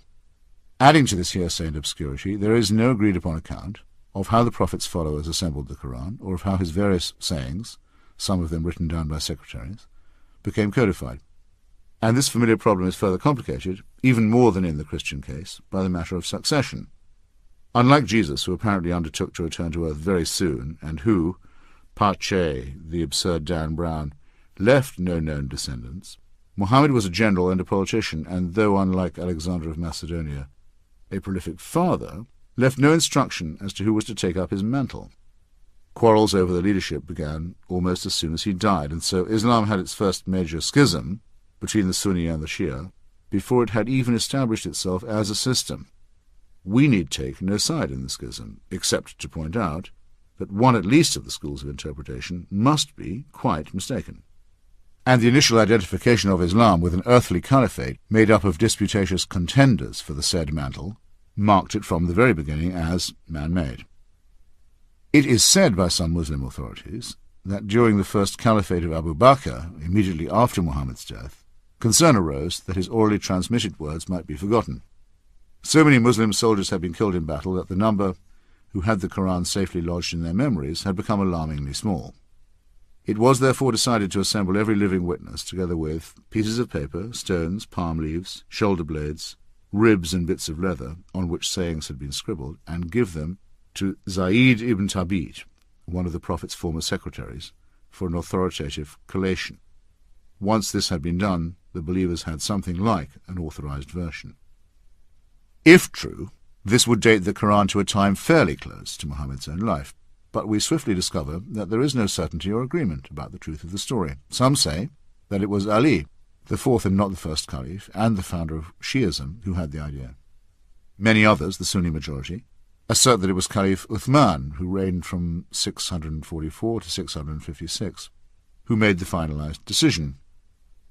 Adding to this hearsay and obscurity, there is no agreed-upon account of how the Prophet's followers assembled the Quran, or of how his various sayings, some of them written down by secretaries, became codified. And this familiar problem is further complicated, even more than in the Christian case, by the matter of succession. Unlike Jesus, who apparently undertook to return to earth very soon, and who, Pache, the absurd Dan Brown, left no known descendants, Muhammad was a general and a politician, and though, unlike Alexander of Macedonia, a prolific father, left no instruction as to who was to take up his mantle. Quarrels over the leadership began almost as soon as he died, and so Islam had its first major schism between the Sunni and the Shia before it had even established itself as a system. We need take no side in the schism, except to point out that one at least of the schools of interpretation must be quite mistaken. And the initial identification of Islam with an earthly caliphate made up of disputatious contenders for the said mantle marked it from the very beginning as man-made. It is said by some Muslim authorities that during the first caliphate of Abu Bakr, immediately after Muhammad's death, concern arose that his orally transmitted words might be forgotten. So many Muslim soldiers had been killed in battle that the number who had the Quran safely lodged in their memories had become alarmingly small. It was therefore decided to assemble every living witness, together with pieces of paper, stones, palm leaves, shoulder blades, ribs and bits of leather on which sayings had been scribbled, and give them to Zayd ibn Thabit, one of the Prophet's former secretaries, for an authoritative collation. Once this had been done, the believers had something like an authorized version. If true, this would date the Quran to a time fairly close to Muhammad's own life, but we swiftly discover that there is no certainty or agreement about the truth of the story. Some say that it was Ali, the fourth and not the first caliph, and the founder of Shi'ism, who had the idea. Many others, the Sunni majority, assert that it was Caliph Uthman, who reigned from 644 to 656, who made the finalized decision.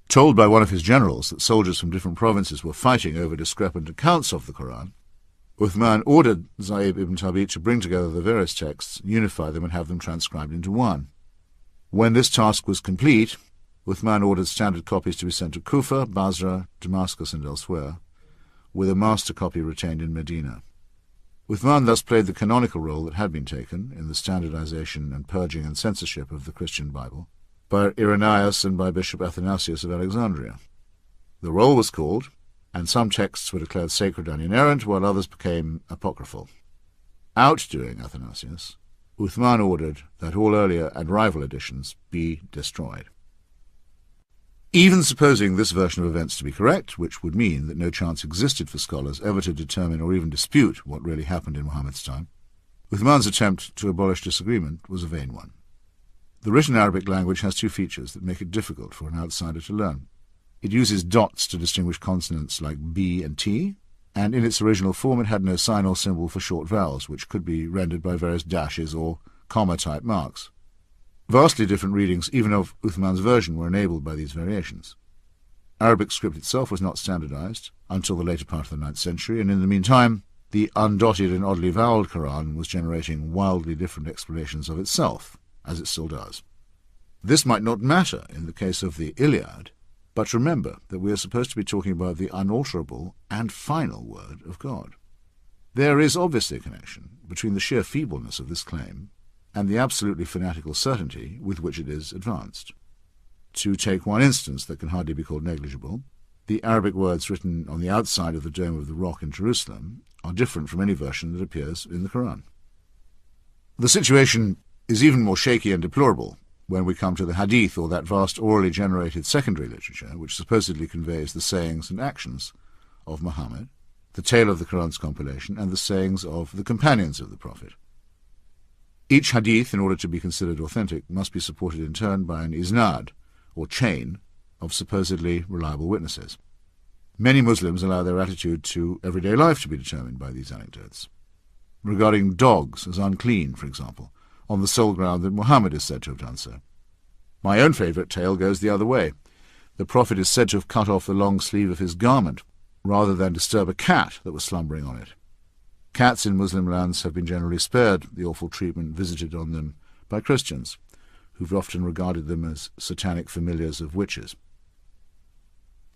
Told by one of his generals that soldiers from different provinces were fighting over discrepant accounts of the Quran, Uthman ordered Zayd ibn Thabit to bring together the various texts, unify them, and have them transcribed into one. When this task was complete, Uthman ordered standard copies to be sent to Kufa, Basra, Damascus, and elsewhere, with a master copy retained in Medina. Uthman thus played the canonical role that had been taken in the standardization and purging and censorship of the Christian Bible by Irenaeus and by Bishop Athanasius of Alexandria. The role was called, and some texts were declared sacred and inerrant, while others became apocryphal. Outdoing Athanasius, Uthman ordered that all earlier and rival editions be destroyed. Even supposing this version of events to be correct, which would mean that no chance existed for scholars ever to determine or even dispute what really happened in Muhammad's time, Uthman's attempt to abolish disagreement was a vain one. The written Arabic language has two features that make it difficult for an outsider to learn. It uses dots to distinguish consonants like B and T, and in its original form it had no sign or symbol for short vowels, which could be rendered by various dashes or comma-type marks. Vastly different readings, even of Uthman's version, were enabled by these variations. Arabic script itself was not standardized until the later part of the 9th century, and in the meantime the undotted and oddly voweled Quran was generating wildly different explanations of itself, as it still does. This might not matter in the case of the Iliad, but remember that we are supposed to be talking about the unalterable and final word of God. There is obviously a connection between the sheer feebleness of this claim and the absolutely fanatical certainty with which it is advanced. To take one instance that can hardly be called negligible, the Arabic words written on the outside of the Dome of the Rock in Jerusalem are different from any version that appears in the Quran. The situation is even more shaky and deplorable when we come to the hadith, or that vast orally generated secondary literature which supposedly conveys the sayings and actions of Muhammad, the tale of the Quran's compilation, and the sayings of the companions of the Prophet. Each hadith, in order to be considered authentic, must be supported in turn by an isnad, or chain, of supposedly reliable witnesses. Many Muslims allow their attitude to everyday life to be determined by these anecdotes. Regarding dogs as unclean, for example, on the sole ground that Muhammad is said to have done so. My own favourite tale goes the other way. The Prophet is said to have cut off the long sleeve of his garment, rather than disturb a cat that was slumbering on it. Cats in Muslim lands have been generally spared the awful treatment visited on them by Christians, who've often regarded them as satanic familiars of witches.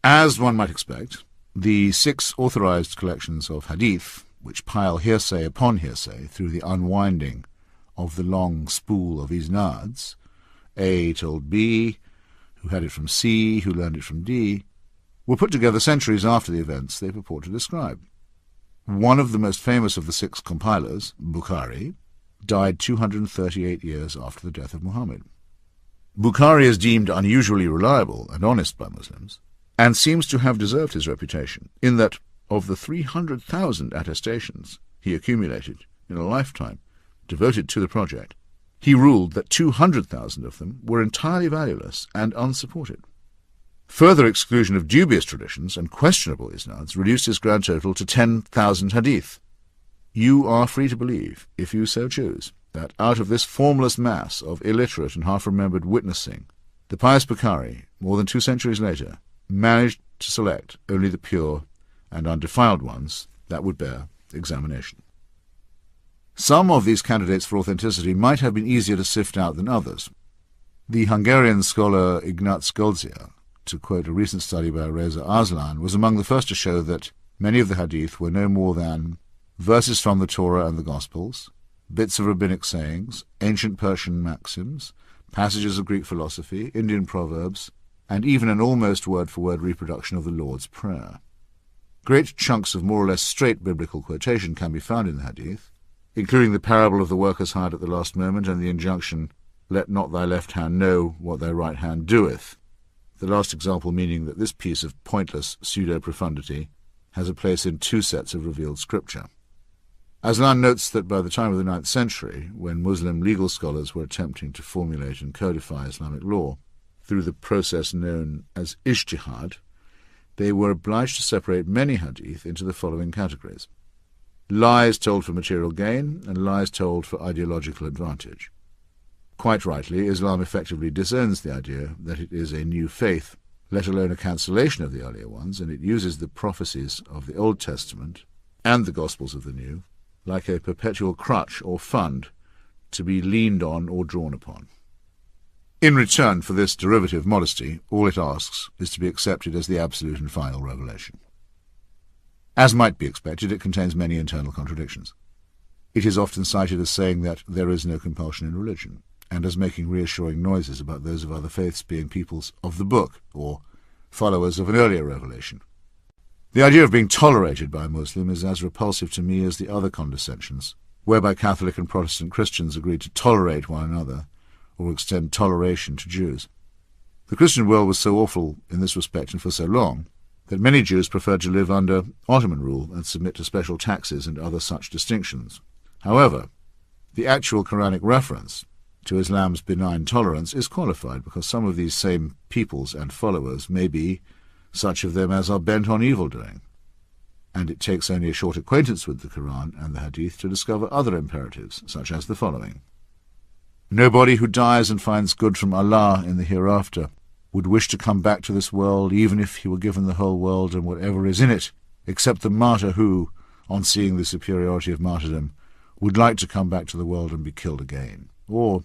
As one might expect, the 6 authorized collections of hadith, which pile hearsay upon hearsay through the unwinding of the long spool of isnads, A told B, who had it from C, who learned it from D, were put together centuries after the events they purport to describe. One of the most famous of the 6 compilers, Bukhari, died 238 years after the death of Muhammad. Bukhari is deemed unusually reliable and honest by Muslims, and seems to have deserved his reputation, in that of the 300,000 attestations he accumulated in a lifetime devoted to the project, he ruled that 200,000 of them were entirely valueless and unsupported. Further exclusion of dubious traditions and questionable isnads reduced his grand total to 10,000 hadith. You are free to believe, if you so choose, that out of this formless mass of illiterate and half-remembered witnessing, the pious Bukhari, more than 2 centuries later, managed to select only the pure and undefiled ones that would bear examination. Some of these candidates for authenticity might have been easier to sift out than others. The Hungarian scholar Ignác Goldzia, to quote a recent study by Reza Arslan, was among the first to show that many of the hadith were no more than verses from the Torah and the Gospels, bits of rabbinic sayings, ancient Persian maxims, passages of Greek philosophy, Indian proverbs, and even an almost word-for-word reproduction of the Lord's Prayer. Great chunks of more or less straight biblical quotation can be found in the hadith, including the parable of the workers hired at the last moment and the injunction, "Let not thy left hand know what thy right hand doeth," the last example meaning that this piece of pointless pseudo-profundity has a place in 2 sets of revealed scripture. Aslan notes that by the time of the 9th century, when Muslim legal scholars were attempting to formulate and codify Islamic law through the process known as ijtihad, they were obliged to separate many hadith into the following categories: lies told for material gain and lies told for ideological advantage. Quite rightly, Islam effectively disowns the idea that it is a new faith, let alone a cancellation of the earlier ones, and it uses the prophecies of the Old Testament and the Gospels of the New like a perpetual crutch or fund to be leaned on or drawn upon. In return for this derivative modesty, all it asks is to be accepted as the absolute and final revelation. As might be expected, it contains many internal contradictions. It is often cited as saying that there is no compulsion in religion, and as making reassuring noises about those of other faiths being peoples of the book, or followers of an earlier revelation. The idea of being tolerated by a Muslim is as repulsive to me as the other condescensions, whereby Catholic and Protestant Christians agreed to tolerate one another, or extend toleration to Jews. The Christian world was so awful in this respect and for so long, that many Jews preferred to live under Ottoman rule and submit to special taxes and other such distinctions. However, the actual Quranic reference to Islam's benign tolerance is qualified because some of these same peoples and followers may be such of them as are bent on evil-doing, and it takes only a short acquaintance with the Quran and the Hadith to discover other imperatives, such as the following. Nobody who dies and finds good from Allah in the hereafter would wish to come back to this world even if he were given the whole world and whatever is in it, except the martyr who, on seeing the superiority of martyrdom, would like to come back to the world and be killed again. Or,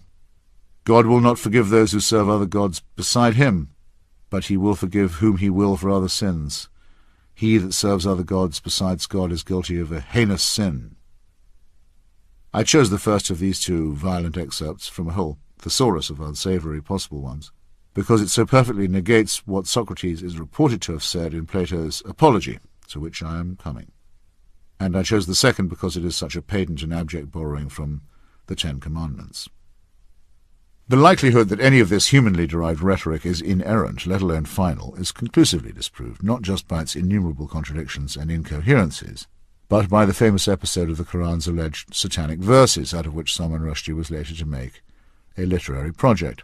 God will not forgive those who serve other gods beside him, but he will forgive whom he will for other sins. He that serves other gods besides God is guilty of a heinous sin. I chose the first of these 2 violent excerpts from a whole thesaurus of unsavoury possible ones, because it so perfectly negates what Socrates is reported to have said in Plato's Apology, to which I am coming. And I chose the second because it is such a patent and abject borrowing from the Ten Commandments. The likelihood that any of this humanly derived rhetoric is inerrant, let alone final, is conclusively disproved, not just by its innumerable contradictions and incoherencies, but by the famous episode of the Quran's alleged satanic verses, out of which Salman Rushdie was later to make a literary project.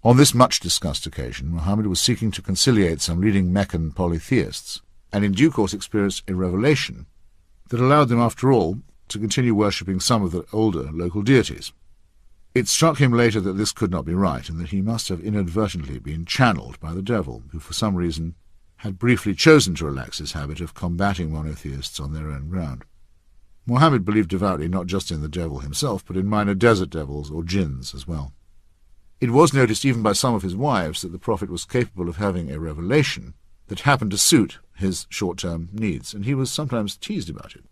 On this much-discussed occasion, Muhammad was seeking to conciliate some leading Meccan polytheists, and in due course experienced a revelation that allowed them, after all, to continue worshipping some of the older local deities. It struck him later that this could not be right, and that he must have inadvertently been channeled by the devil, who for some reason had briefly chosen to relax his habit of combating monotheists on their own ground. Muhammad believed devoutly not just in the devil himself, but in minor desert devils or jinns as well. It was noticed even by some of his wives that the Prophet was capable of having a revelation that happened to suit his short-term needs, and he was sometimes teased about it.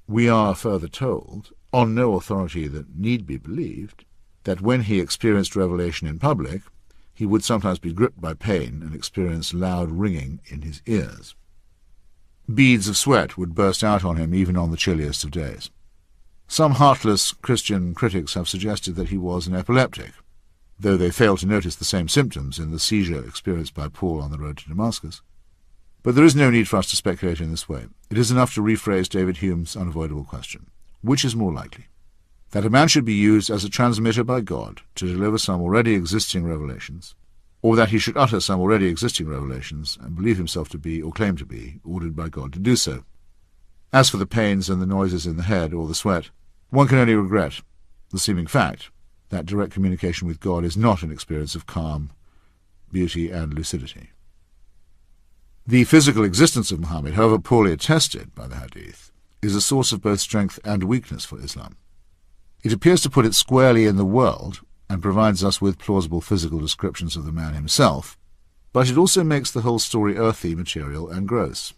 We are further told, on no authority that need be believed, that when he experienced revelation in public, he would sometimes be gripped by pain and experience loud ringing in his ears. Beads of sweat would burst out on him even on the chilliest of days. Some heartless Christian critics have suggested that he was an epileptic, though they fail to notice the same symptoms in the seizure experienced by Paul on the road to Damascus. But there is no need for us to speculate in this way. It is enough to rephrase David Hume's unavoidable question. Which is more likely? That a man should be used as a transmitter by God to deliver some already existing revelations, or that he should utter some already existing revelations and believe himself to be, or claim to be, ordered by God to do so. As for the pains and the noises in the head or the sweat, one can only regret the seeming fact that direct communication with God is not an experience of calm, beauty, and lucidity. The physical existence of Muhammad, however poorly attested by the Hadith, is a source of both strength and weakness for Islam. It appears to put it squarely in the world and provides us with plausible physical descriptions of the man himself, but it also makes the whole story earthy, material, and gross.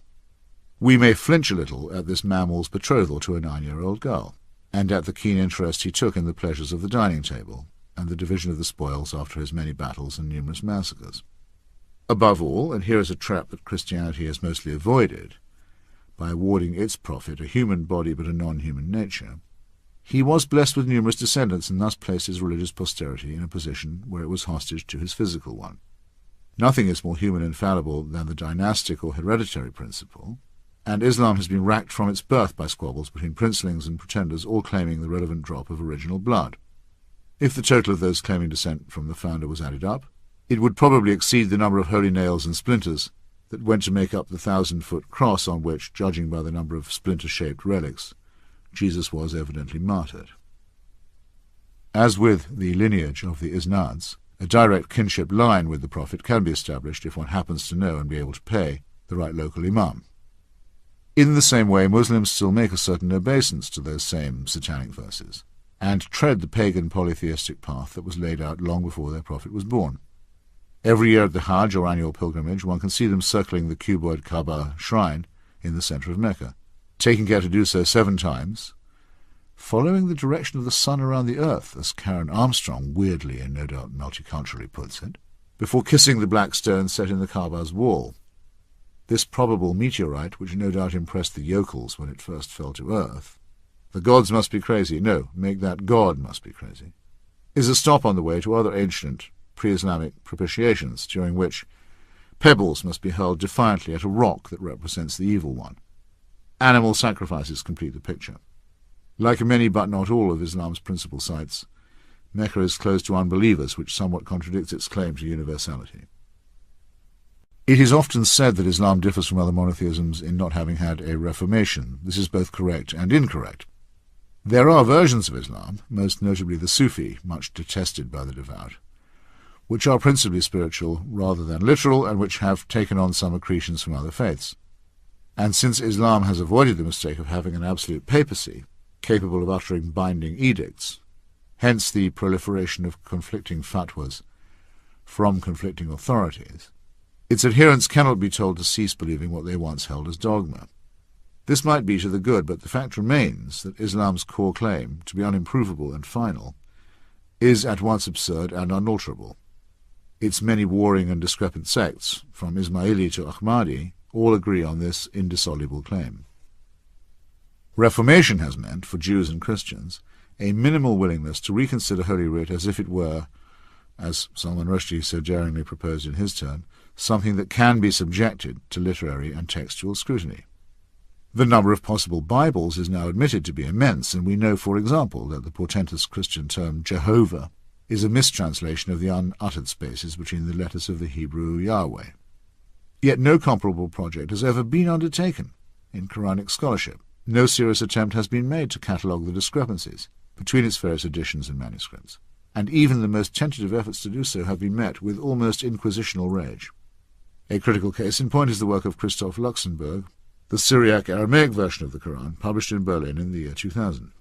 We may flinch a little at this mammal's betrothal to a 9-year-old girl, and at the keen interest he took in the pleasures of the dining table and the division of the spoils after his many battles and numerous massacres. Above all, and here is a trap that Christianity has mostly avoided, by awarding its prophet a human body but a non-human nature, he was blessed with numerous descendants and thus placed his religious posterity in a position where it was hostage to his physical one. Nothing is more human and fallible than the dynastic or hereditary principle, and Islam has been racked from its birth by squabbles between princelings and pretenders, all claiming the relevant drop of original blood. If the total of those claiming descent from the founder was added up, it would probably exceed the number of holy nails and splinters that went to make up the 1,000-foot cross on which, judging by the number of splinter-shaped relics, Jesus was evidently martyred. As with the lineage of the Isnads, a direct kinship line with the Prophet can be established if one happens to know and be able to pay the right local imam. In the same way, Muslims still make a certain obeisance to those same satanic verses, and tread the pagan polytheistic path that was laid out long before their Prophet was born. Every year at the Hajj, or annual pilgrimage, one can see them circling the cuboid Kaaba shrine in the centre of Mecca, taking care to do so 7 times, following the direction of the sun around the earth, as Karen Armstrong weirdly and no doubt multiculturally puts it, before kissing the black stone set in the Kaaba's wall. This probable meteorite, which no doubt impressed the yokels when it first fell to earth, the gods must be crazy, no, make that God must be crazy, is a stop on the way to other ancient pre-Islamic propitiations, during which pebbles must be hurled defiantly at a rock that represents the evil one. Animal sacrifices complete the picture. Like many but not all of Islam's principal sites, Mecca is closed to unbelievers, which somewhat contradicts its claim to universality. It is often said that Islam differs from other monotheisms in not having had a reformation. This is both correct and incorrect. There are versions of Islam, most notably the Sufi, much detested by the devout, which are principally spiritual rather than literal, and which have taken on some accretions from other faiths. And since Islam has avoided the mistake of having an absolute papacy, capable of uttering binding edicts, hence the proliferation of conflicting fatwas from conflicting authorities, its adherents cannot be told to cease believing what they once held as dogma. This might be to the good, but the fact remains that Islam's core claim, to be unimprovable and final, is at once absurd and unalterable. Its many warring and discrepant sects, from Ismaili to Ahmadi, all agree on this indissoluble claim. Reformation has meant, for Jews and Christians, a minimal willingness to reconsider Holy Writ as if it were, as Salman Rushdie so daringly proposed in his turn, something that can be subjected to literary and textual scrutiny. The number of possible Bibles is now admitted to be immense, and we know, for example, that the portentous Christian term Jehovah is a mistranslation of the unuttered spaces between the letters of the Hebrew Yahweh. Yet no comparable project has ever been undertaken in Quranic scholarship. No serious attempt has been made to catalogue the discrepancies between its various editions and manuscripts, and even the most tentative efforts to do so have been met with almost inquisitional rage. A critical case in point is the work of Christoph Luxemburg, the Syriac-Aramaic version of the Quran, published in Berlin in the year 2000.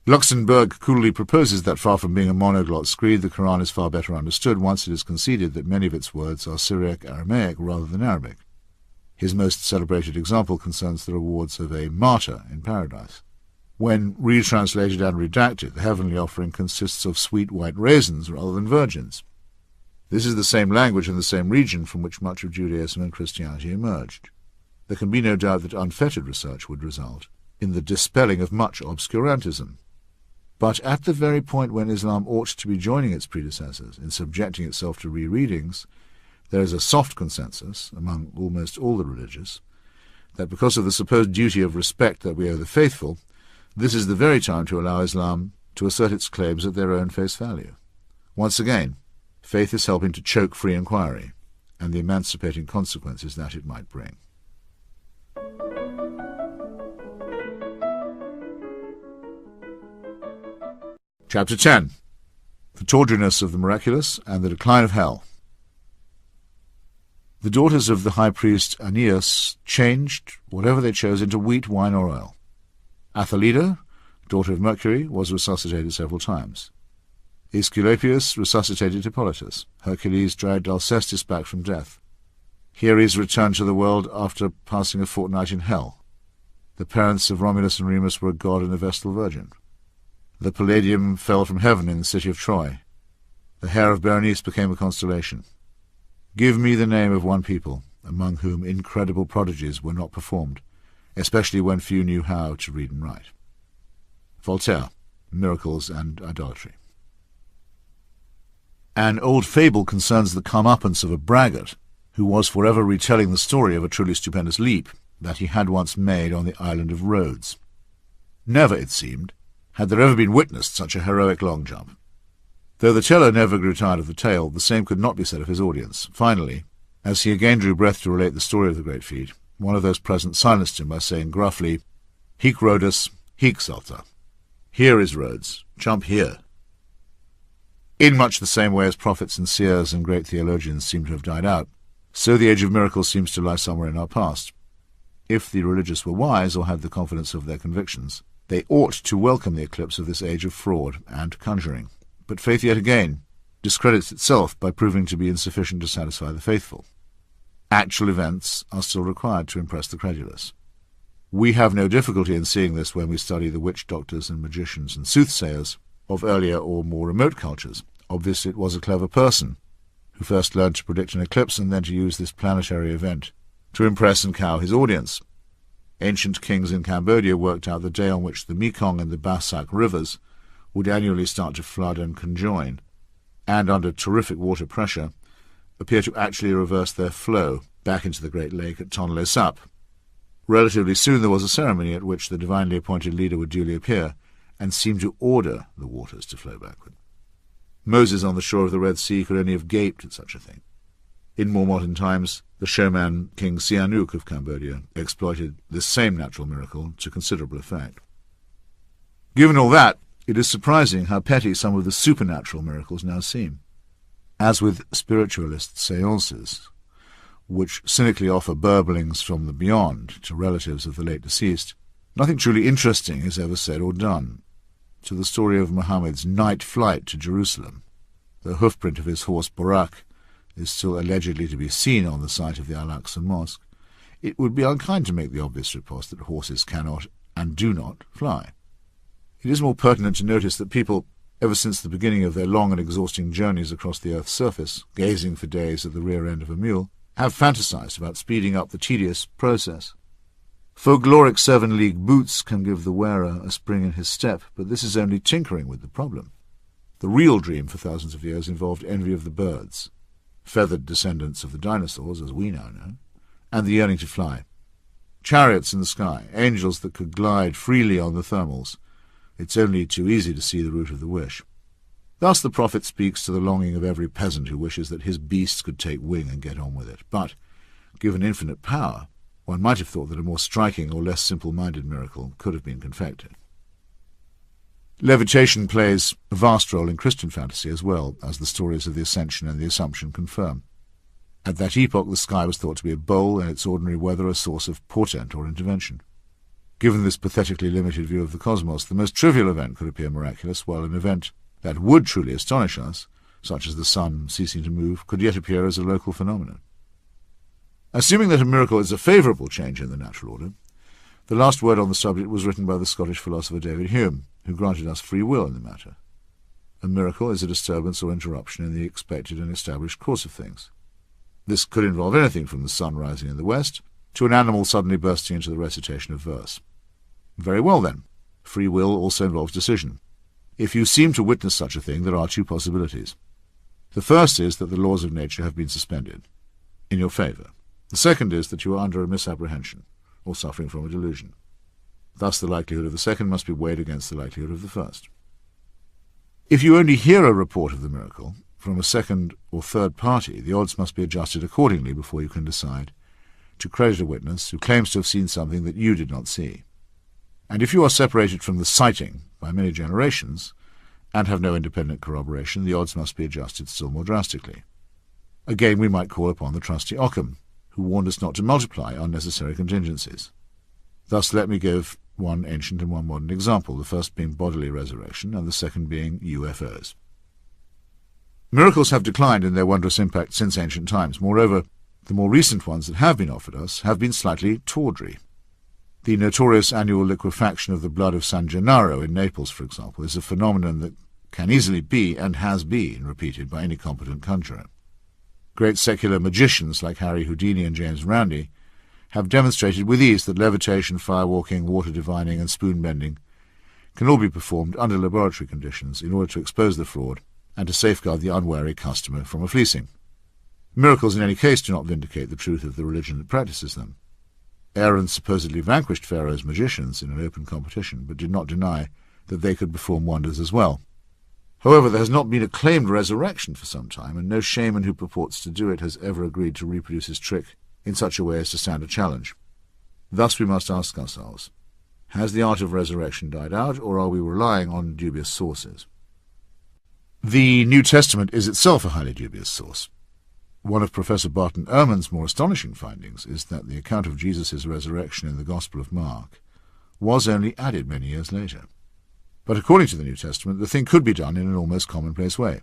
Luxemburg coolly proposes that far from being a monoglot screed, the Quran is far better understood once it is conceded that many of its words are Syriac-Aramaic rather than Arabic. His most celebrated example concerns the rewards of a martyr in paradise. When retranslated and redacted, the heavenly offering consists of sweet white raisins rather than virgins. This is the same language and the same region from which much of Judaism and Christianity emerged. There can be no doubt that unfettered research would result in the dispelling of much obscurantism. But at the very point when Islam ought to be joining its predecessors in subjecting itself to rereadings, there is a soft consensus among almost all the religious that because of the supposed duty of respect that we owe the faithful, this is the very time to allow Islam to assert its claims at their own face value. Once again, faith is helping to choke free inquiry and the emancipating consequences that it might bring. Chapter 10. The Tawdriness of the Miraculous and the Decline of Hell. The daughters of the high priest Aeneas changed whatever they chose into wheat, wine, or oil. Athalida, daughter of Mercury, was resuscitated several times. Aesculapius resuscitated Hippolytus. Hercules dragged Alcestis back from death. Hieres returned to the world after passing a fortnight in hell. The parents of Romulus and Remus were a god and a Vestal Virgin. The Palladium fell from heaven in the city of Troy. The hair of Berenice became a constellation. Give me the name of one people among whom incredible prodigies were not performed, especially when few knew how to read and write. Voltaire, Miracles and Idolatry. An old fable concerns the comeuppance of a braggart who was forever retelling the story of a truly stupendous leap that he had once made on the island of Rhodes. Never, it seemed, had there ever been witnessed such a heroic long jump. Though the teller never grew tired of the tale, the same could not be said of his audience. Finally, as he again drew breath to relate the story of the great feat, one of those present silenced him by saying gruffly, "Hic Rhodus, hic salta." Here is Rhodes. Jump here. In much the same way as prophets and seers and great theologians seem to have died out, so the age of miracles seems to lie somewhere in our past. If the religious were wise or had the confidence of their convictions, they ought to welcome the eclipse of this age of fraud and conjuring. But faith yet again discredits itself by proving to be insufficient to satisfy the faithful. Actual events are still required to impress the credulous. We have no difficulty in seeing this when we study the witch doctors and magicians and soothsayers of earlier or more remote cultures. Obviously it was a clever person who first learned to predict an eclipse and then to use this planetary event to impress and cow his audience. Ancient kings in Cambodia worked out the day on which the Mekong and the Bassac rivers would annually start to flood and conjoin, and under terrific water pressure, appear to actually reverse their flow back into the Great Lake at Tonle Sap. Relatively soon there was a ceremony at which the divinely appointed leader would duly appear and seem to order the waters to flow backward. Moses on the shore of the Red Sea could only have gaped at such a thing. In more modern times, the showman King Sihanouk of Cambodia exploited this same natural miracle to considerable effect. Given all that, it is surprising how petty some of the supernatural miracles now seem. As with spiritualist seances, which cynically offer burblings from the beyond to relatives of the late deceased, nothing truly interesting is ever said or done. To the story of Muhammad's night flight to Jerusalem, the hoofprint of his horse Burak is still allegedly to be seen on the site of the Al-Aqsa Mosque. It would be unkind to make the obvious riposte that horses cannot and do not fly. It is more pertinent to notice that people, ever since the beginning of their long and exhausting journeys across the earth's surface, gazing for days at the rear end of a mule, have fantasized about speeding up the tedious process. Folkloric 7-league boots can give the wearer a spring in his step, but this is only tinkering with the problem. The real dream for thousands of years involved envy of the birds, feathered descendants of the dinosaurs, as we now know, and the yearning to fly. Chariots in the sky, angels that could glide freely on the thermals. It's only too easy to see the root of the wish. Thus the prophet speaks to the longing of every peasant who wishes that his beast could take wing and get on with it. But, given infinite power, one might have thought that a more striking or less simple-minded miracle could have been confected. Levitation plays a vast role in Christian fantasy as well, as the stories of the Ascension and the Assumption confirm. At that epoch the sky was thought to be a bowl and its ordinary weather a source of portent or intervention. Given this pathetically limited view of the cosmos, the most trivial event could appear miraculous, while an event that would truly astonish us, such as the sun ceasing to move, could yet appear as a local phenomenon. Assuming that a miracle is a favourable change in the natural order, the last word on the subject was written by the Scottish philosopher David Hume, who granted us free will in the matter. A miracle is a disturbance or interruption in the expected and established course of things. This could involve anything from the sun rising in the west to an animal suddenly bursting into the recitation of verse. Very well, then. Free will also involves decision. If you seem to witness such a thing, there are two possibilities. The first is that the laws of nature have been suspended, in your favour. The second is that you are under a misapprehension, or suffering from a delusion. Thus the likelihood of the second must be weighed against the likelihood of the first. If you only hear a report of the miracle from a second or third party, the odds must be adjusted accordingly before you can decide to credit a witness who claims to have seen something that you did not see. And if you are separated from the sighting by many generations, and have no independent corroboration, the odds must be adjusted still more drastically. Again, we might call upon the trusty Occam, who warned us not to multiply unnecessary contingencies. Thus let me give one ancient and one modern example, the first being bodily resurrection, and the second being UFOs. Miracles have declined in their wondrous impact since ancient times. Moreover, the more recent ones that have been offered us have been slightly tawdry. The notorious annual liquefaction of the blood of San Gennaro in Naples, for example, is a phenomenon that can easily be, and has been, repeated by any competent conjurer. Great secular magicians like Harry Houdini and James Randi have demonstrated with ease that levitation, firewalking, water divining, and spoon-bending can all be performed under laboratory conditions in order to expose the fraud and to safeguard the unwary customer from a fleecing. Miracles in any case do not vindicate the truth of the religion that practices them. Aaron supposedly vanquished Pharaoh's magicians in an open competition, but did not deny that they could perform wonders as well. However, there has not been a claimed resurrection for some time, and no shaman who purports to do it has ever agreed to reproduce his trick in such a way as to stand a challenge. Thus we must ask ourselves, has the art of resurrection died out, or are we relying on dubious sources? The New Testament is itself a highly dubious source. One of Professor Barton Ehrman's more astonishing findings is that the account of Jesus' resurrection in the Gospel of Mark was only added many years later. But according to the New Testament, the thing could be done in an almost commonplace way.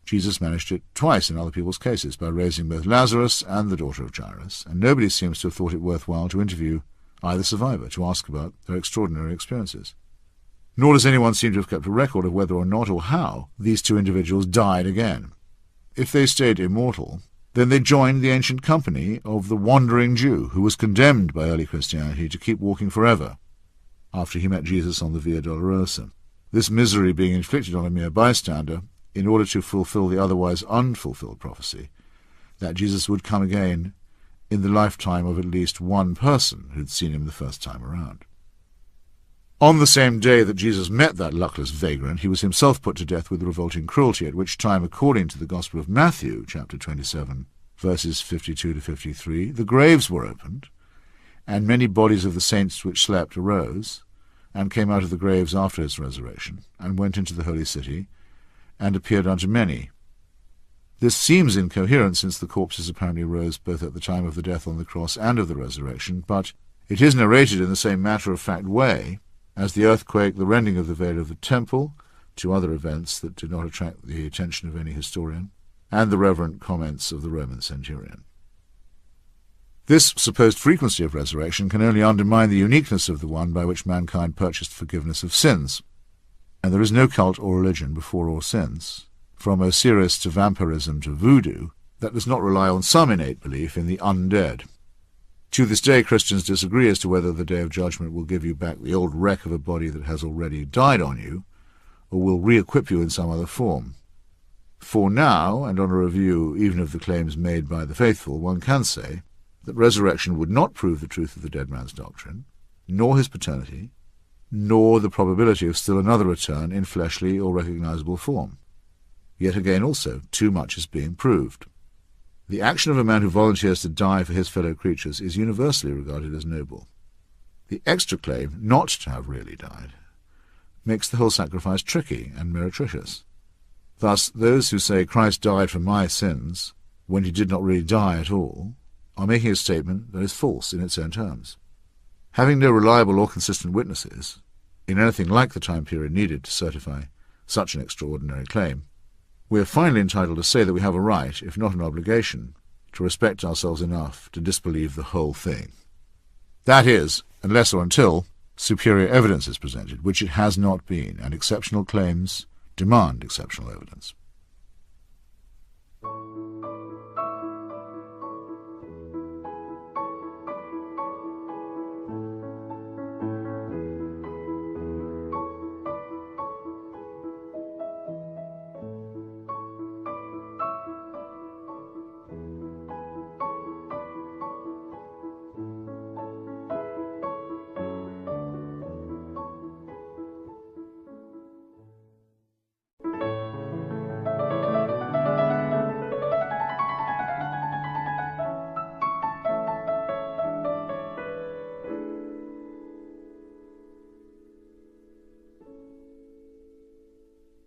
Jesus managed it twice in other people's cases, by raising both Lazarus and the daughter of Jairus, and nobody seems to have thought it worthwhile to interview either survivor to ask about their extraordinary experiences. Nor does anyone seem to have kept a record of whether or not or how these two individuals died again. If they stayed immortal, then they joined the ancient company of the wandering Jew, who was condemned by early Christianity to keep walking forever after he met Jesus on the Via Dolorosa, this misery being inflicted on a mere bystander in order to fulfill the otherwise unfulfilled prophecy that Jesus would come again in the lifetime of at least one person who'd seen him the first time around. On the same day that Jesus met that luckless vagrant, he was himself put to death with revolting cruelty, at which time, according to the Gospel of Matthew, chapter 27, verses 52 to 53, the graves were opened, and many bodies of the saints which slept arose, and came out of the graves after his resurrection, and went into the holy city, and appeared unto many. This seems incoherent, since the corpses apparently rose both at the time of the death on the cross and of the resurrection, but it is narrated in the same matter-of-fact way as the earthquake, the rending of the veil of the temple, two other events that did not attract the attention of any historian, and the reverent comments of the Roman centurion. This supposed frequency of resurrection can only undermine the uniqueness of the one by which mankind purchased forgiveness of sins, and there is no cult or religion before or since, from Osiris to vampirism to voodoo, that does not rely on some innate belief in the undead. To this day, Christians disagree as to whether the Day of Judgment will give you back the old wreck of a body that has already died on you, or will re-equip you in some other form. For now, and on a review even of the claims made by the faithful, one can say that resurrection would not prove the truth of the dead man's doctrine, nor his paternity, nor the probability of still another return in fleshly or recognizable form. Yet again also, too much is being proved. The action of a man who volunteers to die for his fellow creatures is universally regarded as noble. The extra claim not to have really died makes the whole sacrifice tricky and meretricious. Thus, those who say Christ died for my sins when he did not really die at all are making a statement that is false in its own terms. Having no reliable or consistent witnesses, in anything like the time period needed to certify such an extraordinary claim, we are finally entitled to say that we have a right, if not an obligation, to respect ourselves enough to disbelieve the whole thing. That is, unless or until superior evidence is presented, which it has not been, and exceptional claims demand exceptional evidence.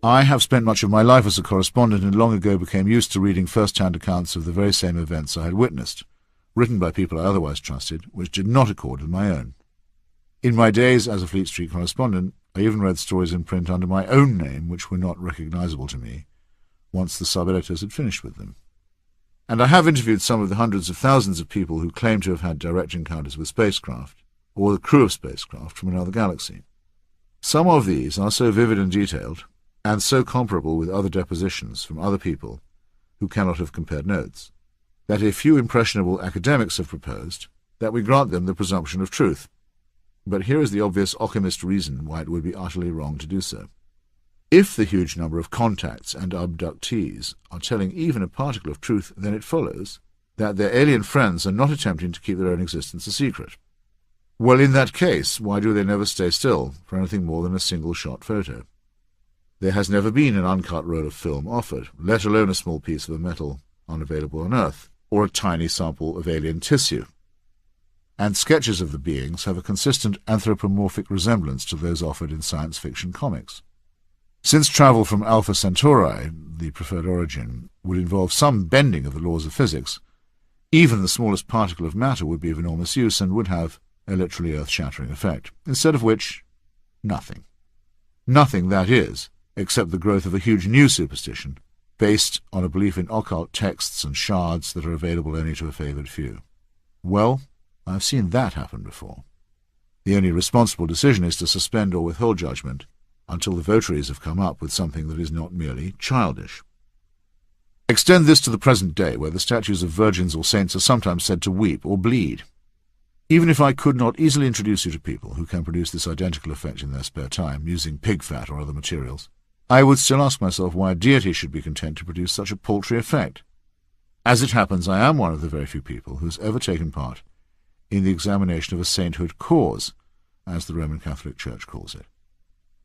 I have spent much of my life as a correspondent and long ago became used to reading first-hand accounts of the very same events I had witnessed, written by people I otherwise trusted, which did not accord with my own. In my days as a Fleet Street correspondent, I even read stories in print under my own name which were not recognizable to me, once the sub-editors had finished with them. And I have interviewed some of the hundreds of thousands of people who claim to have had direct encounters with spacecraft, or the crew of spacecraft from another galaxy. Some of these are so vivid and detailed, and so comparable with other depositions from other people who cannot have compared notes, that a few impressionable academics have proposed that we grant them the presumption of truth. But here is the obvious Occamist reason why it would be utterly wrong to do so. If the huge number of contacts and abductees are telling even a particle of truth, then it follows that their alien friends are not attempting to keep their own existence a secret. Well, in that case, why do they never stay still for anything more than a single-shot photo? There has never been an uncut roll of film offered, let alone a small piece of a metal unavailable on Earth, or a tiny sample of alien tissue. And sketches of the beings have a consistent anthropomorphic resemblance to those offered in science fiction comics. Since travel from Alpha Centauri, the preferred origin, would involve some bending of the laws of physics, even the smallest particle of matter would be of enormous use and would have a literally earth-shattering effect, instead of which, nothing. Nothing, that is, except the growth of a huge new superstition, based on a belief in occult texts and shards that are available only to a favoured few. Well, I've seen that happen before. The only responsible decision is to suspend or withhold judgment until the votaries have come up with something that is not merely childish. Extend this to the present day, where the statues of virgins or saints are sometimes said to weep or bleed. Even if I could not easily introduce you to people who can produce this identical effect in their spare time, using pig fat or other materials, I would still ask myself why a deity should be content to produce such a paltry effect. As it happens, I am one of the very few people who has ever taken part in the examination of a sainthood cause, as the Roman Catholic Church calls it.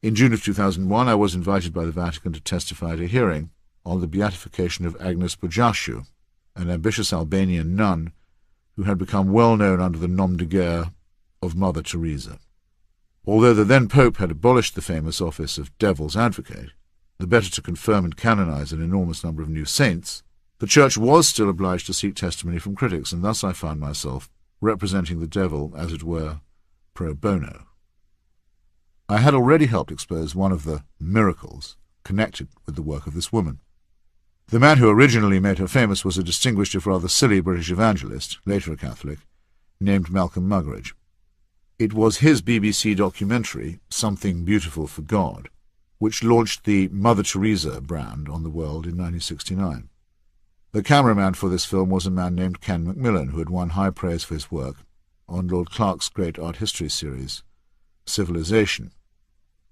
In June of 2001, I was invited by the Vatican to testify at a hearing on the beatification of Agnes Bujashu, an ambitious Albanian nun who had become well known under the nom de guerre of Mother Teresa. Although the then Pope had abolished the famous office of Devil's Advocate, the better to confirm and canonize an enormous number of new saints, the Church was still obliged to seek testimony from critics, and thus I found myself representing the devil, as it were, pro bono. I had already helped expose one of the miracles connected with the work of this woman. The man who originally made her famous was a distinguished, if rather silly, British evangelist, later a Catholic, named Malcolm Muggeridge. It was his BBC documentary, Something Beautiful for God, which launched the Mother Teresa brand on the world in 1969. The cameraman for this film was a man named Ken Macmillan, who had won high praise for his work on Lord Clark's great art history series, Civilization.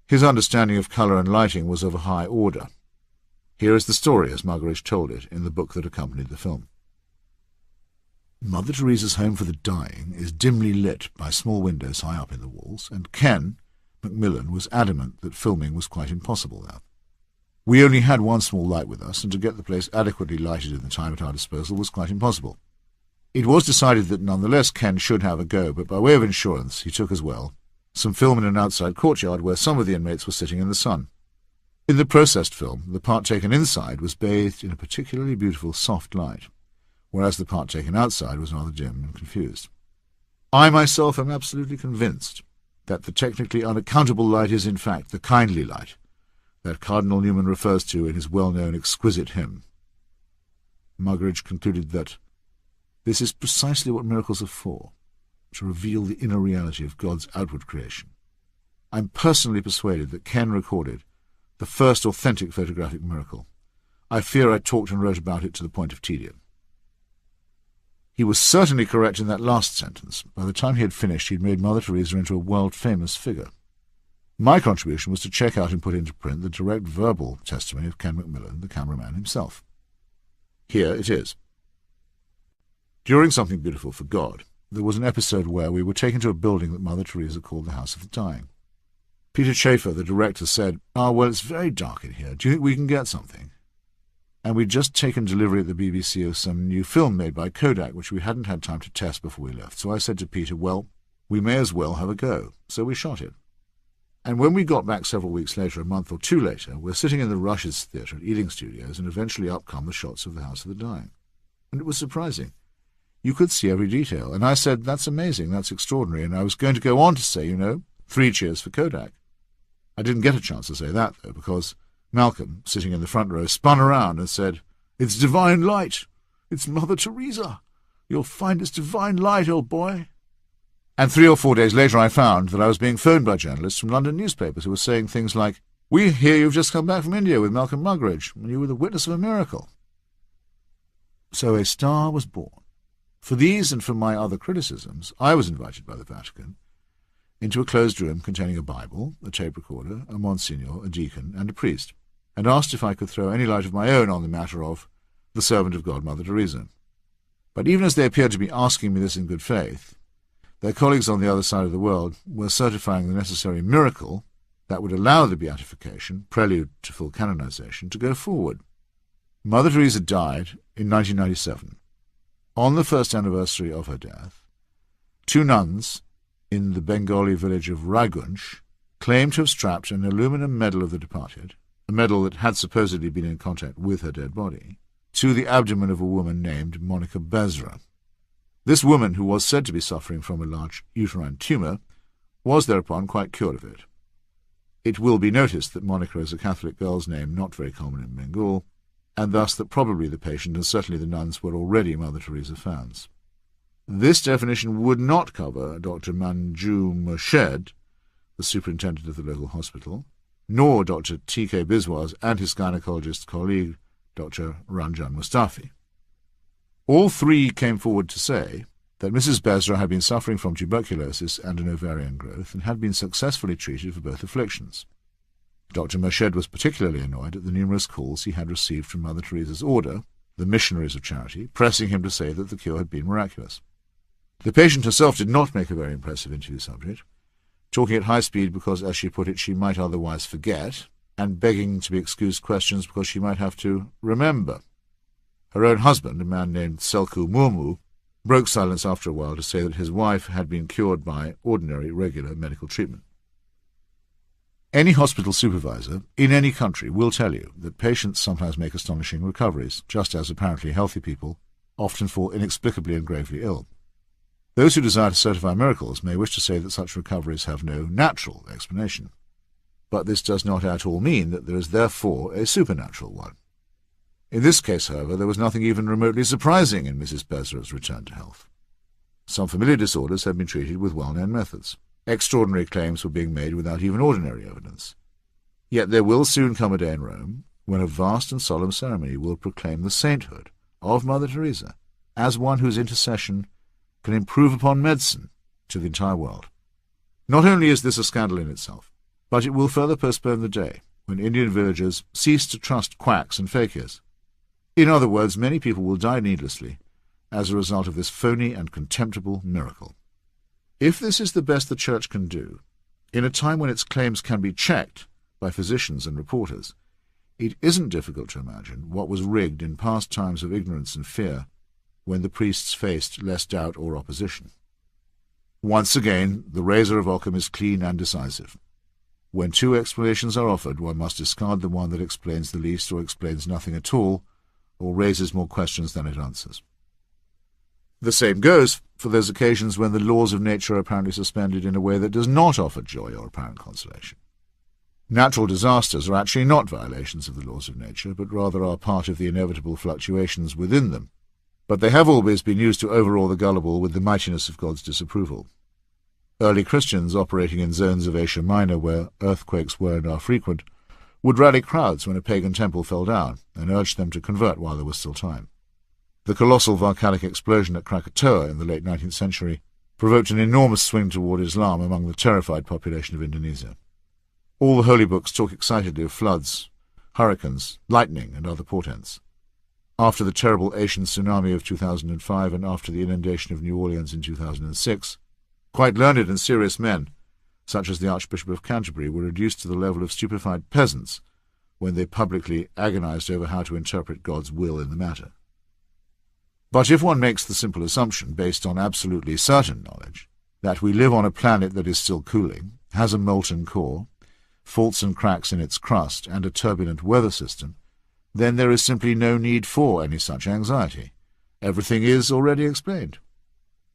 His understanding of colour and lighting was of a high order. Here is the story as Muggeridge told it in the book that accompanied the film. Mother Teresa's home for the dying is dimly lit by small windows high up in the walls, and Ken Macmillan was adamant that filming was quite impossible there. We only had one small light with us, and to get the place adequately lighted in the time at our disposal was quite impossible. It was decided that nonetheless Ken should have a go, but by way of insurance he took as well some film in an outside courtyard where some of the inmates were sitting in the sun. In the processed film, the part taken inside was bathed in a particularly beautiful soft light, whereas the part taken outside was rather dim and confused. I myself am absolutely convinced that the technically unaccountable light is in fact the kindly light that Cardinal Newman refers to in his well-known exquisite hymn. Muggeridge concluded that this is precisely what miracles are for, to reveal the inner reality of God's outward creation. I'm personally persuaded that Ken recorded the first authentic photographic miracle. I fear I talked and wrote about it to the point of tedium. He was certainly correct in that last sentence. By the time he had finished, he had made Mother Teresa into a world-famous figure. My contribution was to check out and put into print the direct verbal testimony of Ken Macmillan, the cameraman himself. Here it is. During Something Beautiful for God, there was an episode where we were taken to a building that Mother Teresa called the House of the Dying. Peter Schaefer, the director, said, well, it's very dark in here. Do you think we can get something? And we'd just taken delivery at the BBC of some new film made by Kodak, which we hadn't had time to test before we left. So I said to Peter, well, we may as well have a go. So we shot it. And when we got back several weeks later, a month or two later, we're sitting in the Rushes Theatre at Ealing Studios, and eventually up come the shots of the House of the Dying. And it was surprising. You could see every detail. And I said, that's amazing, that's extraordinary. And I was going to go on to say, 3 cheers for Kodak. I didn't get a chance to say that, though, because Malcolm, sitting in the front row, spun around and said, it's divine light. It's Mother Teresa. You'll find it's divine light, old boy. And 3 or 4 days later I found that I was being phoned by journalists from London newspapers who were saying things like, we hear you've just come back from India with Malcolm Muggeridge, and you were the witness of a miracle. So a star was born. For these and for my other criticisms, I was invited by the Vatican into a closed room containing a Bible, a tape recorder, a Monsignor, a deacon, and a priest, and asked if I could throw any light of my own on the matter of the servant of God, Mother Teresa. But even as they appeared to be asking me this in good faith, their colleagues on the other side of the world were certifying the necessary miracle that would allow the beatification, prelude to full canonization, to go forward. Mother Teresa died in 1997. On the first anniversary of her death, 2 nuns in the Bengali village of Raigunj claimed to have strapped an aluminum medal of the departed, a medal that had supposedly been in contact with her dead body, to the abdomen of a woman named Monica Bezra. This woman, who was said to be suffering from a large uterine tumour, was thereupon quite cured of it. It will be noticed that Monica is a Catholic girl's name not very common in Bengal, and thus that probably the patient and certainly the nuns were already Mother Teresa fans. This definition would not cover Dr. Manju Murshid, the superintendent of the local hospital, nor Dr. T.K. Biswas and his gynecologist colleague, Dr. Ranjan Mustafi. All 3 came forward to say that Mrs. Bezra had been suffering from tuberculosis and an ovarian growth and had been successfully treated for both afflictions. Dr. Murshid was particularly annoyed at the numerous calls he had received from Mother Teresa's order, the missionaries of charity, pressing him to say that the cure had been miraculous. The patient herself did not make a very impressive interview subject, talking at high speed because, as she put it, she might otherwise forget, and begging to be excused questions because she might have to remember. Her own husband, a man named Selku Murmu, broke silence after a while to say that his wife had been cured by ordinary, regular medical treatment. Any hospital supervisor in any country will tell you that patients sometimes make astonishing recoveries, just as apparently healthy people often fall inexplicably and gravely ill. Those who desire to certify miracles may wish to say that such recoveries have no natural explanation, but this does not at all mean that there is therefore a supernatural one. In this case, however, there was nothing even remotely surprising in Mrs. Bezra's return to health. Some familiar disorders had been treated with well-known methods. Extraordinary claims were being made without even ordinary evidence. Yet there will soon come a day in Rome when a vast and solemn ceremony will proclaim the sainthood of Mother Teresa as one whose intercession can improve upon medicine to the entire world. Not only is this a scandal in itself, but it will further postpone the day when Indian villagers cease to trust quacks and fakirs. In other words, many people will die needlessly as a result of this phony and contemptible miracle. If this is the best the Church can do, in a time when its claims can be checked by physicians and reporters, it isn't difficult to imagine what was rigged in past times of ignorance and fear when the priests faced less doubt or opposition. Once again, the razor of Occam is clean and decisive. When two explanations are offered, one must discard the one that explains the least or explains nothing at all, or raises more questions than it answers. The same goes for those occasions when the laws of nature are apparently suspended in a way that does not offer joy or apparent consolation. Natural disasters are actually not violations of the laws of nature, but rather are part of the inevitable fluctuations within them. But they have always been used to overawe the gullible with the mightiness of God's disapproval. Early Christians operating in zones of Asia Minor where earthquakes were and are frequent would rally crowds when a pagan temple fell down and urge them to convert while there was still time. The colossal volcanic explosion at Krakatoa in the late 19th century provoked an enormous swing toward Islam among the terrified population of Indonesia. All the holy books talk excitedly of floods, hurricanes, lightning, and other portents. After the terrible Asian tsunami of 2005 and after the inundation of New Orleans in 2006, quite learned and serious men, such as the Archbishop of Canterbury, were reduced to the level of stupefied peasants when they publicly agonized over how to interpret God's will in the matter. But if one makes the simple assumption, based on absolutely certain knowledge, that we live on a planet that is still cooling, has a molten core, faults and cracks in its crust, and a turbulent weather system, then there is simply no need for any such anxiety. Everything is already explained.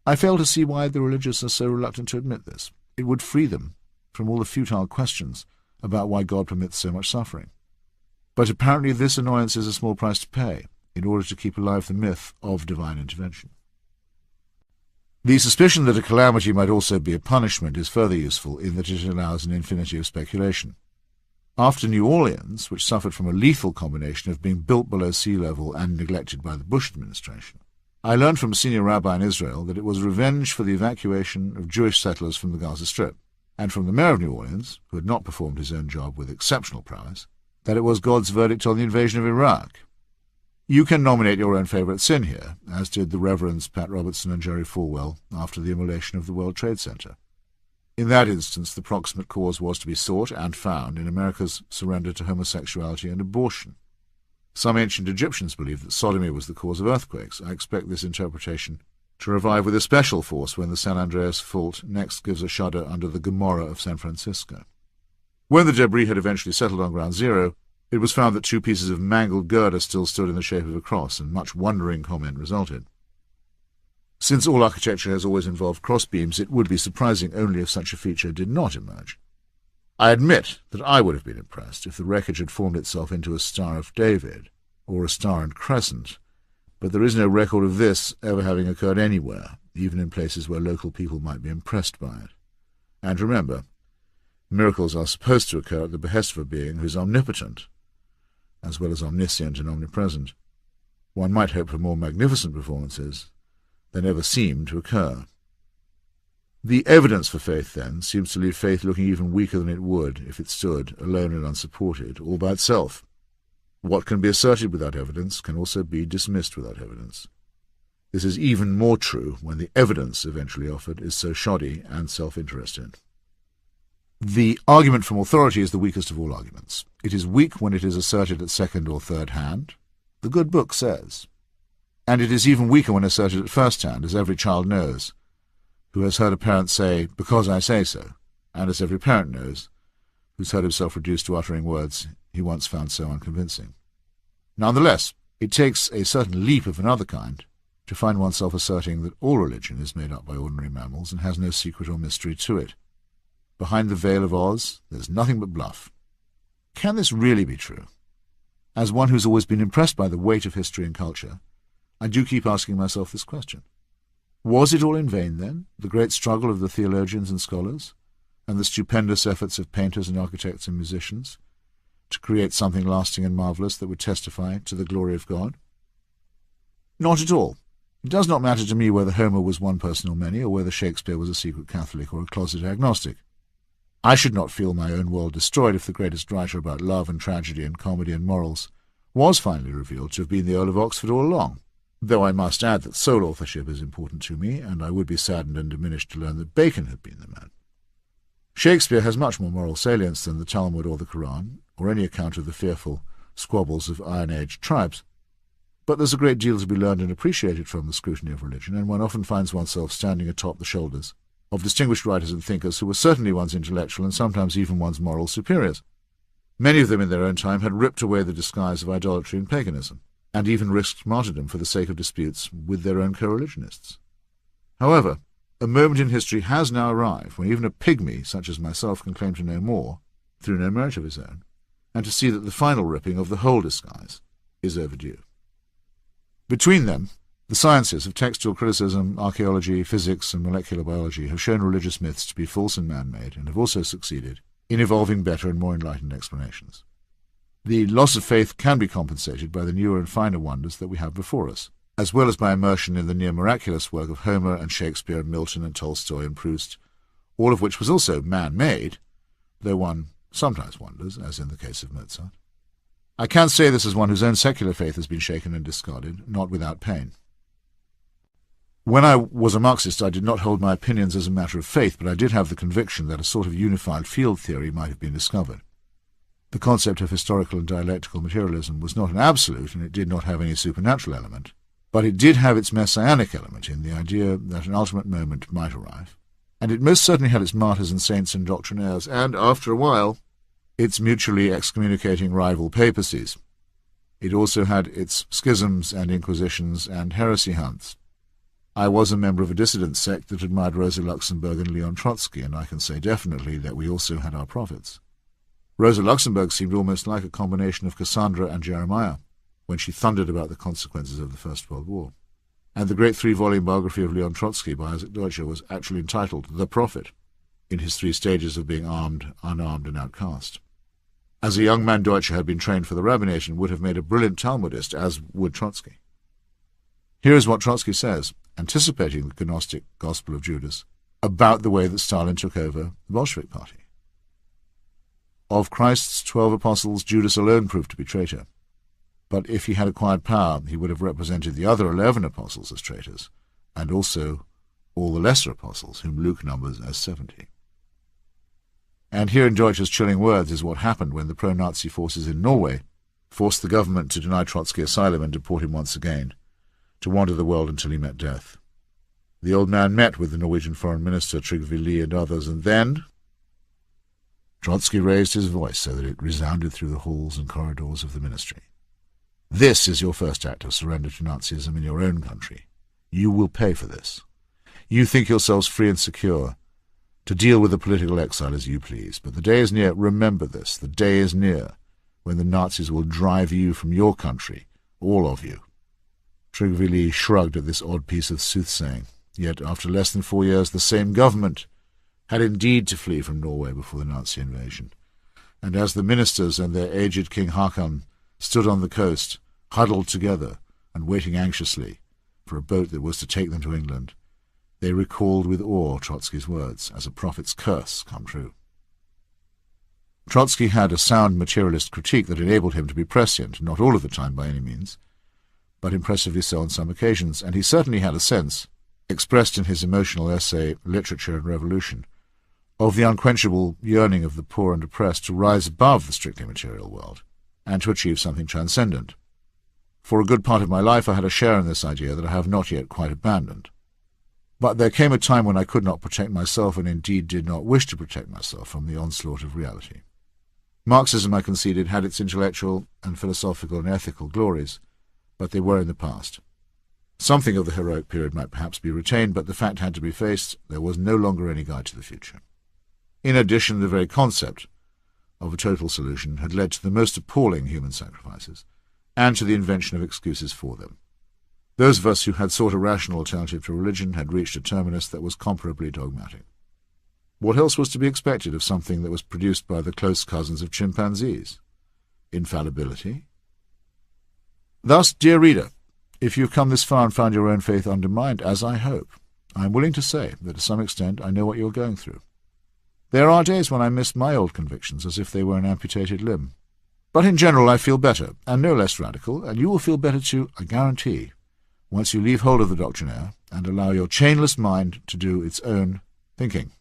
I fail to see why the religious are so reluctant to admit this. It would free them from all the futile questions about why God permits so much suffering. But apparently this annoyance is a small price to pay in order to keep alive the myth of divine intervention. The suspicion that a calamity might also be a punishment is further useful in that it allows an infinity of speculation. After New Orleans, which suffered from a lethal combination of being built below sea level and neglected by the Bush administration, I learned from a senior rabbi in Israel that it was revenge for the evacuation of Jewish settlers from the Gaza Strip, and from the mayor of New Orleans, who had not performed his own job with exceptional prowess, that it was God's verdict on the invasion of Iraq. You can nominate your own favourite sin here, as did the Reverends Pat Robertson and Jerry Falwell after the immolation of the World Trade Center. In that instance, the proximate cause was to be sought and found in America's surrender to homosexuality and abortion. Some ancient Egyptians believed that sodomy was the cause of earthquakes. I expect this interpretation to revive with especial force when the San Andreas Fault next gives a shudder under the Gomorrah of San Francisco. When the debris had eventually settled on ground zero, it was found that two pieces of mangled girder still stood in the shape of a cross, and much wondering comment resulted. Since all architecture has always involved crossbeams, it would be surprising only if such a feature did not emerge. I admit that I would have been impressed if the wreckage had formed itself into a Star of David, or a star and crescent, but there is no record of this ever having occurred anywhere, even in places where local people might be impressed by it. And remember, miracles are supposed to occur at the behest of a being who is omnipotent, as well as omniscient and omnipresent. One might hope for more magnificent performances than ever seem to occur. The evidence for faith, then, seems to leave faith looking even weaker than it would if it stood, alone and unsupported, all by itself. What can be asserted without evidence can also be dismissed without evidence. This is even more true when the evidence eventually offered is so shoddy and self-interested. The argument from authority is the weakest of all arguments. It is weak when it is asserted at second or third hand, the good book says. And it is even weaker when asserted at first hand, as every child knows, who has heard a parent say, "Because I say so," and as every parent knows, who's heard himself reduced to uttering words he once found so unconvincing. Nonetheless, it takes a certain leap of another kind to find oneself asserting that all religion is made up by ordinary mammals and has no secret or mystery to it. Behind the veil of Oz, there's nothing but bluff. Can this really be true? As one who's always been impressed by the weight of history and culture, I do keep asking myself this question. Was it all in vain, then, the great struggle of the theologians and scholars, and the stupendous efforts of painters and architects and musicians, to create something lasting and marvellous that would testify to the glory of God? Not at all. It does not matter to me whether Homer was one person or many, or whether Shakespeare was a secret Catholic or a closet agnostic. I should not feel my own world destroyed if the greatest writer about love and tragedy and comedy and morals was finally revealed to have been the Earl of Oxford all along, though I must add that sole authorship is important to me, and I would be saddened and diminished to learn that Bacon had been the man. Shakespeare has much more moral salience than the Talmud or the Quran, or any account of the fearful squabbles of Iron Age tribes. But there's a great deal to be learned and appreciated from the scrutiny of religion, and one often finds oneself standing atop the shoulders of distinguished writers and thinkers who were certainly one's intellectual and sometimes even one's moral superiors. Many of them in their own time had ripped away the disguise of idolatry and paganism, and even risked martyrdom for the sake of disputes with their own co-religionists. However, a moment in history has now arrived when even a pygmy such as myself can claim to know more, through no merit of his own, and to see that the final ripping of the whole disguise is overdue. Between them, the sciences of textual criticism, archaeology, physics, and molecular biology have shown religious myths to be false and man-made, and have also succeeded in evolving better and more enlightened explanations. The loss of faith can be compensated by the newer and finer wonders that we have before us, as well as by immersion in the near-miraculous work of Homer and Shakespeare and Milton and Tolstoy and Proust, all of which was also man-made, though one sometimes wonders, as in the case of Mozart. I can say this as one whose own secular faith has been shaken and discarded, not without pain. When I was a Marxist, I did not hold my opinions as a matter of faith, but I did have the conviction that a sort of unified field theory might have been discovered. The concept of historical and dialectical materialism was not an absolute, and it did not have any supernatural element, but it did have its messianic element in the idea that an ultimate moment might arrive, and it most certainly had its martyrs and saints and doctrinaires, and, after a while, its mutually excommunicating rival papacies. It also had its schisms and inquisitions and heresy hunts. I was a member of a dissident sect that admired Rosa Luxemburg and Leon Trotsky, and I can say definitely that we also had our prophets. Rosa Luxemburg seemed almost like a combination of Cassandra and Jeremiah when she thundered about the consequences of the First World War. And the great 3-volume biography of Leon Trotsky by Isaac Deutscher was actually entitled The Prophet, in his 3 stages of being armed, unarmed, and outcast. As a young man, Deutscher had been trained for the rabbinate and would have made a brilliant Talmudist, as would Trotsky. Here is what Trotsky says, anticipating the Gnostic Gospel of Judas, about the way that Stalin took over the Bolshevik Party. Of Christ's 12 apostles, Judas alone proved to be traitor. But if he had acquired power, he would have represented the other 11 apostles as traitors, and also all the lesser apostles, whom Luke numbers as 70. And here in Deutscher's chilling words is what happened when the pro-Nazi forces in Norway forced the government to deny Trotsky asylum and deport him once again, to wander the world until he met death. The old man met with the Norwegian foreign minister Trygve Lie and others, and then Trotsky raised his voice so that it resounded through the halls and corridors of the ministry. This is your first act of surrender to Nazism in your own country. You will pay for this. You think yourselves free and secure to deal with the political exile as you please, but the day is near, remember this, the day is near, when the Nazis will drive you from your country, all of you. Trygve Lie shrugged at this odd piece of soothsaying, yet after less than 4 years the same government had indeed to flee from Norway before the Nazi invasion, and as the ministers and their aged King Haakon stood on the coast, huddled together and waiting anxiously for a boat that was to take them to England, they recalled with awe Trotsky's words as a prophet's curse come true. Trotsky had a sound materialist critique that enabled him to be prescient, not all of the time by any means, but impressively so on some occasions, and he certainly had a sense, expressed in his emotional essay Literature and Revolution, of the unquenchable yearning of the poor and oppressed to rise above the strictly material world and to achieve something transcendent. For a good part of my life I had a share in this idea that I have not yet quite abandoned. But there came a time when I could not protect myself, and indeed did not wish to protect myself from the onslaught of reality. Marxism, I conceded, had its intellectual and philosophical and ethical glories, but they were in the past. Something of the heroic period might perhaps be retained, but the fact had to be faced: there was no longer any guide to the future. In addition, the very concept of a total solution had led to the most appalling human sacrifices, and to the invention of excuses for them. Those of us who had sought a rational alternative to religion had reached a terminus that was comparably dogmatic. What else was to be expected of something that was produced by the close cousins of chimpanzees? Infallibility? Thus, dear reader, If you've come this far and found your own faith undermined, as I hope, I am willing to say that to some extent I know what you're going through. There are days when I miss my old convictions as if they were an amputated limb. But in general I feel better, and no less radical, and you will feel better too, I guarantee, once you leave hold of the doctrinaire and allow your chainless mind to do its own thinking.